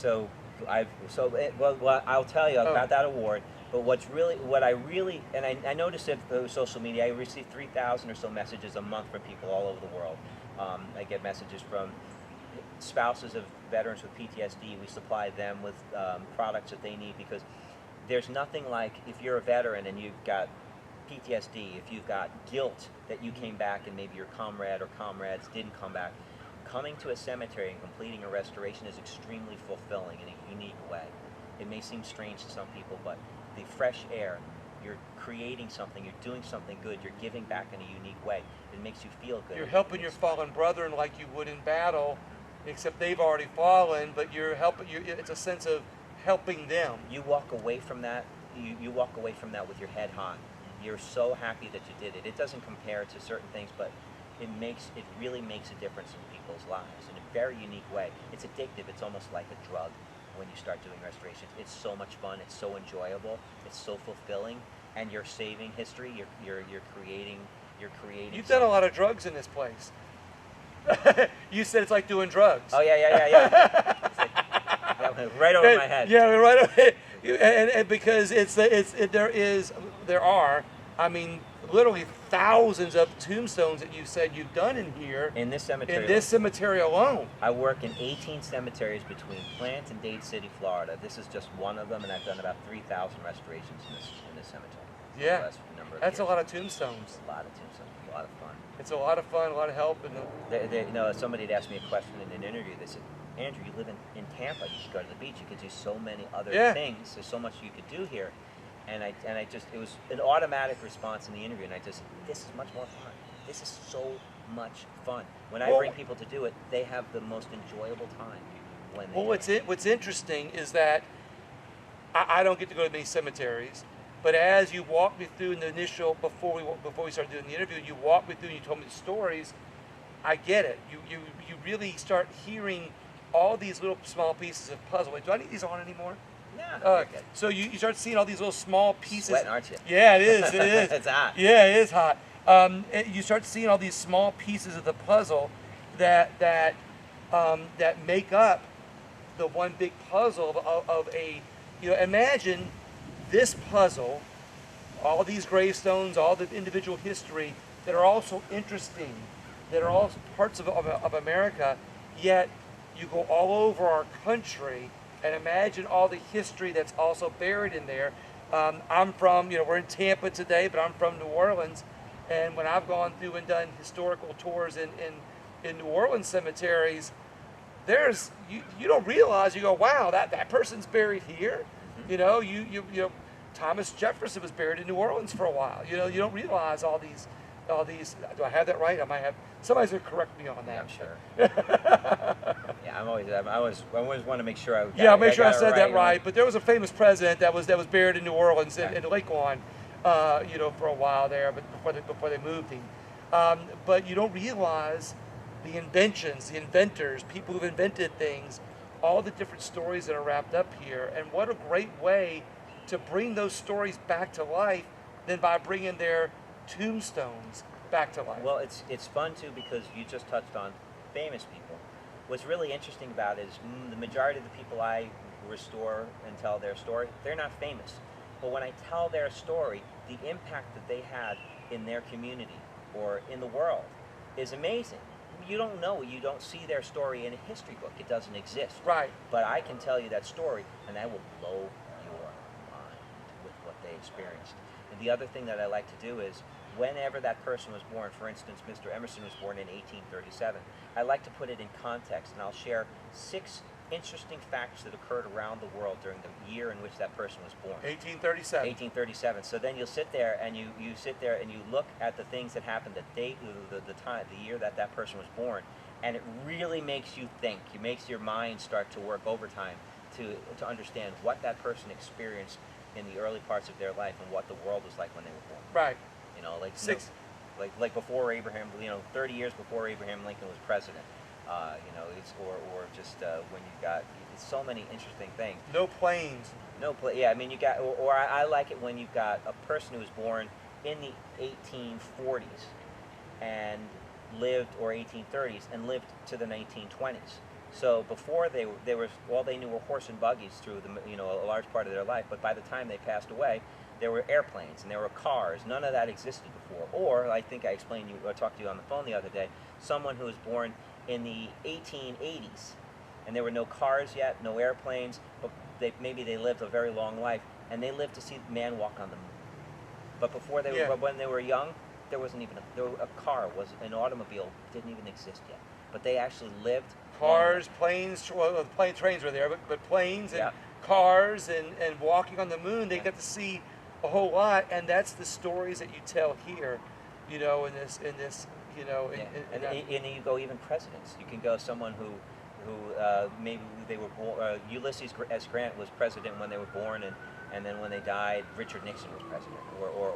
tell you about that award. But what I really, and I noticed it through social media, I receive 3,000 or so messages a month from people all over the world. I get messages from spouses of veterans with PTSD. We supply them with products that they need, because there's nothing like, if you're a veteran and you've got PTSD, if you've got guilt that you came back and maybe your comrade or comrades didn't come back, coming to a cemetery and completing a restoration is extremely fulfilling in a unique way. It may seem strange to some people, but the fresh air, you're creating something, you're doing something good, you're giving back in a unique way. It makes you feel good. You're helping your fallen brethren like you would in battle, except they've already fallen, but you're helping. It's a sense of helping them. You walk away from that. You walk away from that with your head high. You're so happy that you did it. It doesn't compare to certain things, but it really makes a difference in people's lives in a very unique way. It's addictive. It's almost like a drug. When you start doing restorations, it's so much fun, it's so enjoyable, it's so fulfilling, and you're saving history. You're creating. You've done a lot of drugs in this place. You said it's like doing drugs. Oh yeah. That went right over my head. Yeah, right over. And because there are, I mean, literally thousands of tombstones that you said you've done in here. In this cemetery. In this cemetery alone. I work in 18 cemeteries between Plant and Dade City, Florida. This is just one of them, and I've done about 3,000 restorations in this cemetery. Yeah, that's a lot of tombstones. A lot of tombstones. A lot of fun. It's a lot of fun, a lot of help. And somebody had asked me a question in an interview. They said, Andrew, you live in Tampa. You should go to the beach. You could do so many other things. There's so much you could do here. And I just, it was an automatic response in the interview, and this is much more fun. This is so much fun. When I bring people to do it, they have the most enjoyable time. What's interesting is that I don't get to go to many cemeteries, but as you walk me through in the initial, before we started doing the interview, you walked me through and you told me the stories, I get it. You really start hearing all these little small pieces of puzzle. Wait, do I need these on anymore? No, so you start seeing all these little small pieces. Sweating, aren't you? Yeah, it is. It is. It's hot. Yeah, it is hot. You start seeing all these small pieces of the puzzle that make up the one big puzzle of a. Imagine this puzzle, all these gravestones, all the individual history that are all so interesting, that are all parts of America, yet you go all over our country. And imagine all the history that's also buried in there. I'm from, we're in Tampa today, but I'm from New Orleans. And when I've gone through and done historical tours in New Orleans cemeteries, you don't realize, you go, wow, that person's buried here. Mm-hmm. Thomas Jefferson was buried in New Orleans for a while. You don't realize all these. Do I have that right? I might have. Somebody's gonna correct me on that. Yeah, I'm sure. Yeah, I always want to make sure I said that right. But there was a famous president that was buried in New Orleans in Lakeland, for a while there, but before they moved him. But you don't realize the inventions, the inventors, people who've invented things, all the different stories that are wrapped up here, and what a great way to bring those stories back to life than by bringing their tombstones back to life. Well, it's fun too, because you just touched on famous people. What's really interesting about it is the majority of the people I restore and tell their story, they're not famous. But when I tell their story, the impact that they had in their community or in the world is amazing. You don't know, you don't see their story in a history book. It doesn't exist. Right. But I can tell you that story, and that will blow your mind with what they experienced. And the other thing that I like to do is, whenever that person was born. For instance, Mr. Emerson was born in 1837. I like to put it in context, and I'll share 6 interesting facts that occurred around the world during the year in which that person was born. 1837. 1837. So then you'll sit there and you sit there and you look at the things that happened the year that that person was born, and it really makes you think. It makes your mind start to work overtime to understand what that person experienced in the early parts of their life and what the world was like when they were born. Right. You know, like before Abraham, 30 years before Abraham Lincoln was president. Or just when you got so many interesting things. No planes. Yeah, I mean, you got, or I like it when you've got a person who was born in the 1840s and lived, or 1830s, and lived to the 1920s. So before they were all they knew were horse and buggies through a large part of their life. But by the time they passed away, there were airplanes and there were cars. None of that existed before. Or I think I talked to you on the phone the other day. Someone who was born in the 1880s, and there were no cars yet, no airplanes, but maybe they lived a very long life, and they lived to see man walk on the moon. But before when they were young, there wasn't even a car, an automobile didn't even exist yet. But they actually lived. Cars, planes, trains were there, but planes and cars and walking on the moon, they got to see a whole lot, and that's the stories that you tell here, in this. And you go even presidents. You can go someone who maybe they were born. Ulysses S. Grant was president when they were born, and then when they died, Richard Nixon was president, or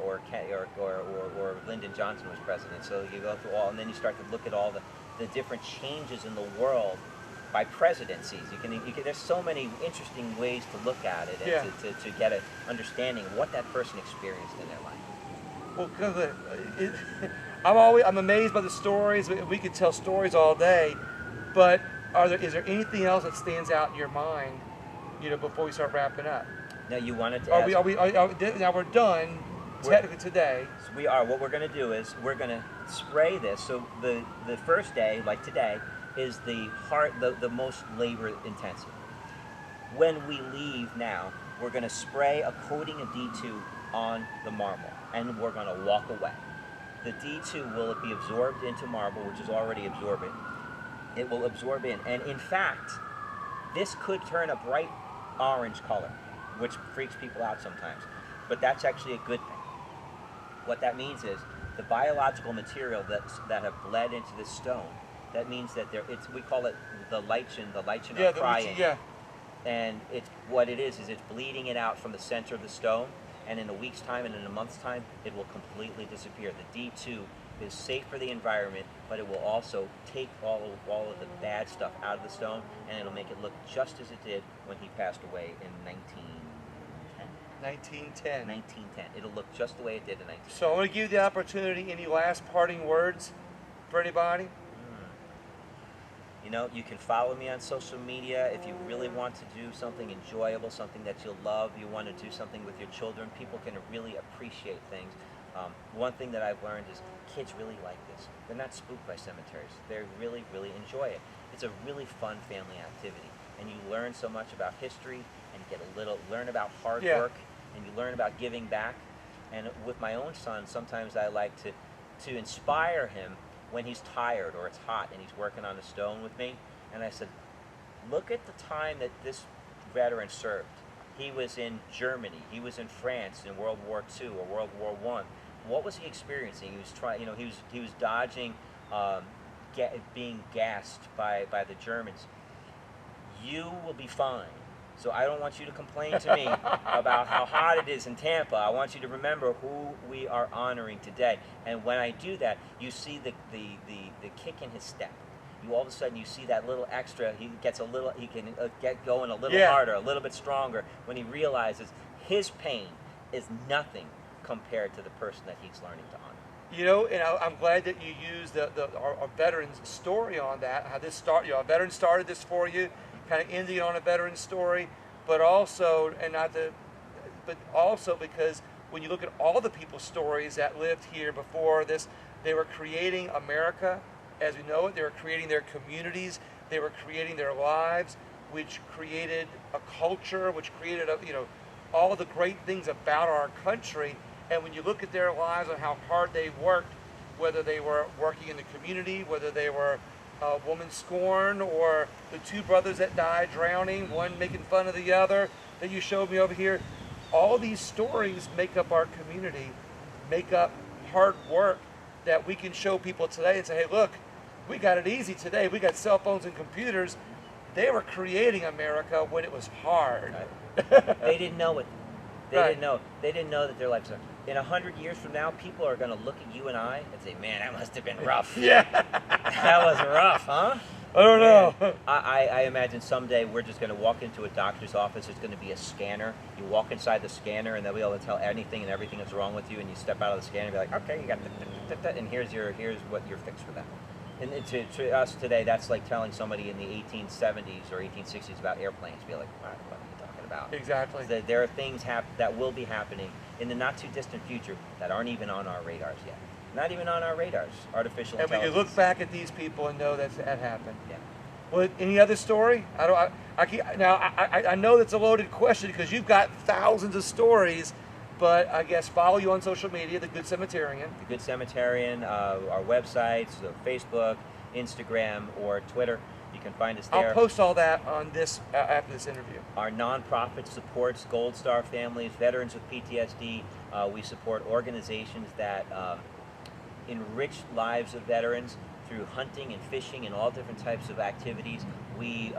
Lyndon Johnson was president. So you go through all, and then you start to look at all the different changes in the world by presidencies. There's so many interesting ways to look at it and to get an understanding of what that person experienced in their life. Well, because I'm amazed by the stories. We could tell stories all day, but is there anything else that stands out in your mind, before we start wrapping up? Now you wanted to ask. Now we're done. Technically today. So we are. What we're going to do is we're going to spray this. So the first day, like today, is the most labor intensive. When we leave now, we're going to spray a coating of D2 on the marble, and we're going to walk away. The D2 will be absorbed into marble, which is already absorbing. It will absorb in, and in fact, this could turn a bright orange color, which freaks people out sometimes, but that's actually a good thing. What that means is the biological material that have bled into this stone. That means that we call it the lichen of crying. And what it is it's bleeding it out from the center of the stone, and in a week's time and in a month's time, it will completely disappear. The D2 is safe for the environment, but it will also take all of the bad stuff out of the stone, and it'll make it look just as it did when he passed away in 1910. It'll look just the way it did in 1910. So I want to give you the opportunity. Any last parting words for anybody? You can follow me on social media if you really want to do something enjoyable, something that you'll love. You want to do something with your children. People can really appreciate things. One thing that I've learned is kids really like this. They're not spooked by cemeteries. They really, really enjoy it. It's a really fun family activity, and you learn so much about history, and you get learn about hard work, and you learn about giving back. And with my own son, sometimes I like to inspire him when he's tired or it's hot and he's working on a stone with me. And I said, look at the time that this veteran served. He was in Germany, he was in France in World War II or World War I. What was he experiencing? He was he was dodging being gassed by the Germans. You will be fine. So I don't want you to complain to me about how hot it is in Tampa. I want you to remember who we are honoring today. And when I do that, you see the kick in his step. All of a sudden you see that little extra. He can get going a little harder, a little bit stronger when he realizes his pain is nothing compared to the person that he's learning to honor. And I'm glad that you used our veteran's story on that. How this started. A veteran started this for you, kind of ending on a veteran story, but also because when you look at all the people's stories that lived here before this, they were creating America as we know it. They were creating their communities. They were creating their lives, which created a culture, which created all the great things about our country. And when you look at their lives and how hard they worked, whether they were working in the community, whether they were a woman scorned, or the two brothers that died drowning, one making fun of the other that you showed me over here, all these stories make up our community, make up hard work that we can show people today and say, hey, look, we got it easy today. We got cell phones and computers. They were creating America when it was hard. Right. They didn't know it. They Right. didn't know. They didn't know that their lives are. In 100 years from now, people are going to look at you and I and say, man, that must have been rough. Yeah. That was rough, huh? I don't know. Man, I imagine someday we're just going to walk into a doctor's office. There's going to be a scanner. You walk inside the scanner, and they'll be able to tell anything and everything that's wrong with you. And you step out of the scanner and be like, okay, you got that, and here's what you're fixed for that. And to us today, that's like telling somebody in the 1870s or 1860s about airplanes. Be like, what are you talking about? Exactly. There are things that will be happening in the not too distant future that aren't even on our radars yet. Not even on our radars. Artificial And we intelligence. can look back at these people and know that happened. Yeah. Well, any other story? I know that's a loaded question because you've got thousands of stories, but I guess follow you on social media, The Good Cemetarian. The Good Cemetarian, our websites, Facebook, Instagram, or Twitter. You can find us there. I'll post all that on this after this interview. Our nonprofit supports Gold Star families, veterans with PTSD. We support organizations that enrich lives of veterans through hunting and fishing and all different types of activities. We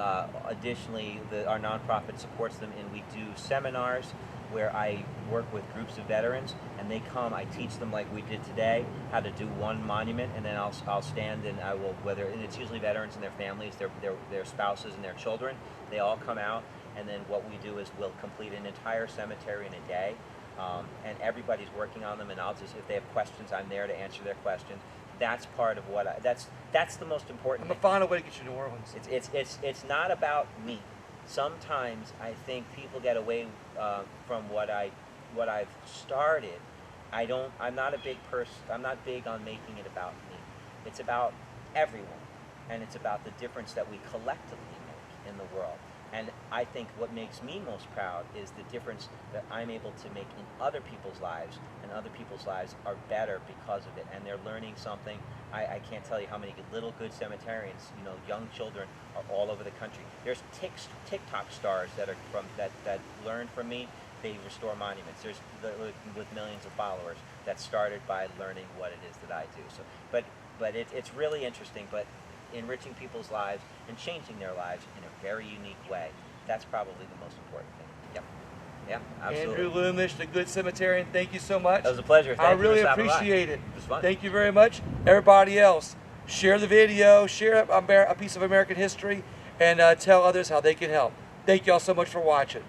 additionally, our nonprofit supports them, and we do seminars where I work with groups of veterans, and they come. I teach them, like we did today, how to do one monument, and then I'll stand and I will, and it's usually veterans and their families, their spouses and their children. They all come out, and then what we do is we'll complete an entire cemetery in a day, and everybody's working on them. And I'll just, if they have questions, I'm there to answer their questions. That's part of what that's the most important I'm thing. gonna find a way to get you to New Orleans. It's not about me. Sometimes I think people get away from what I've started. I'm not a big person. I'm not big on making it about me. It's about everyone, and it's about the difference that we collectively make in the world. And I think what makes me most proud is the difference that I'm able to make in other people's lives, and other people's lives are better because of it, and they're learning something. I can't tell you how many little good cemetarians, young children, are all over the country. There's TikTok stars that are that learn from me. They restore monuments. There's with millions of followers that started by learning what it is that I do. So, but it's really interesting. But enriching people's lives and changing their lives in a very unique way. That's probably the most important thing. Yep. Yeah, absolutely. Andrew Loomish, The Good Cemetarian, thank you so much. That was a pleasure. I Thank you really for stopping by. appreciate it. It was fun. Thank you very much. Everybody else, share the video, share a piece of American history, and tell others how they can help. Thank you all so much for watching.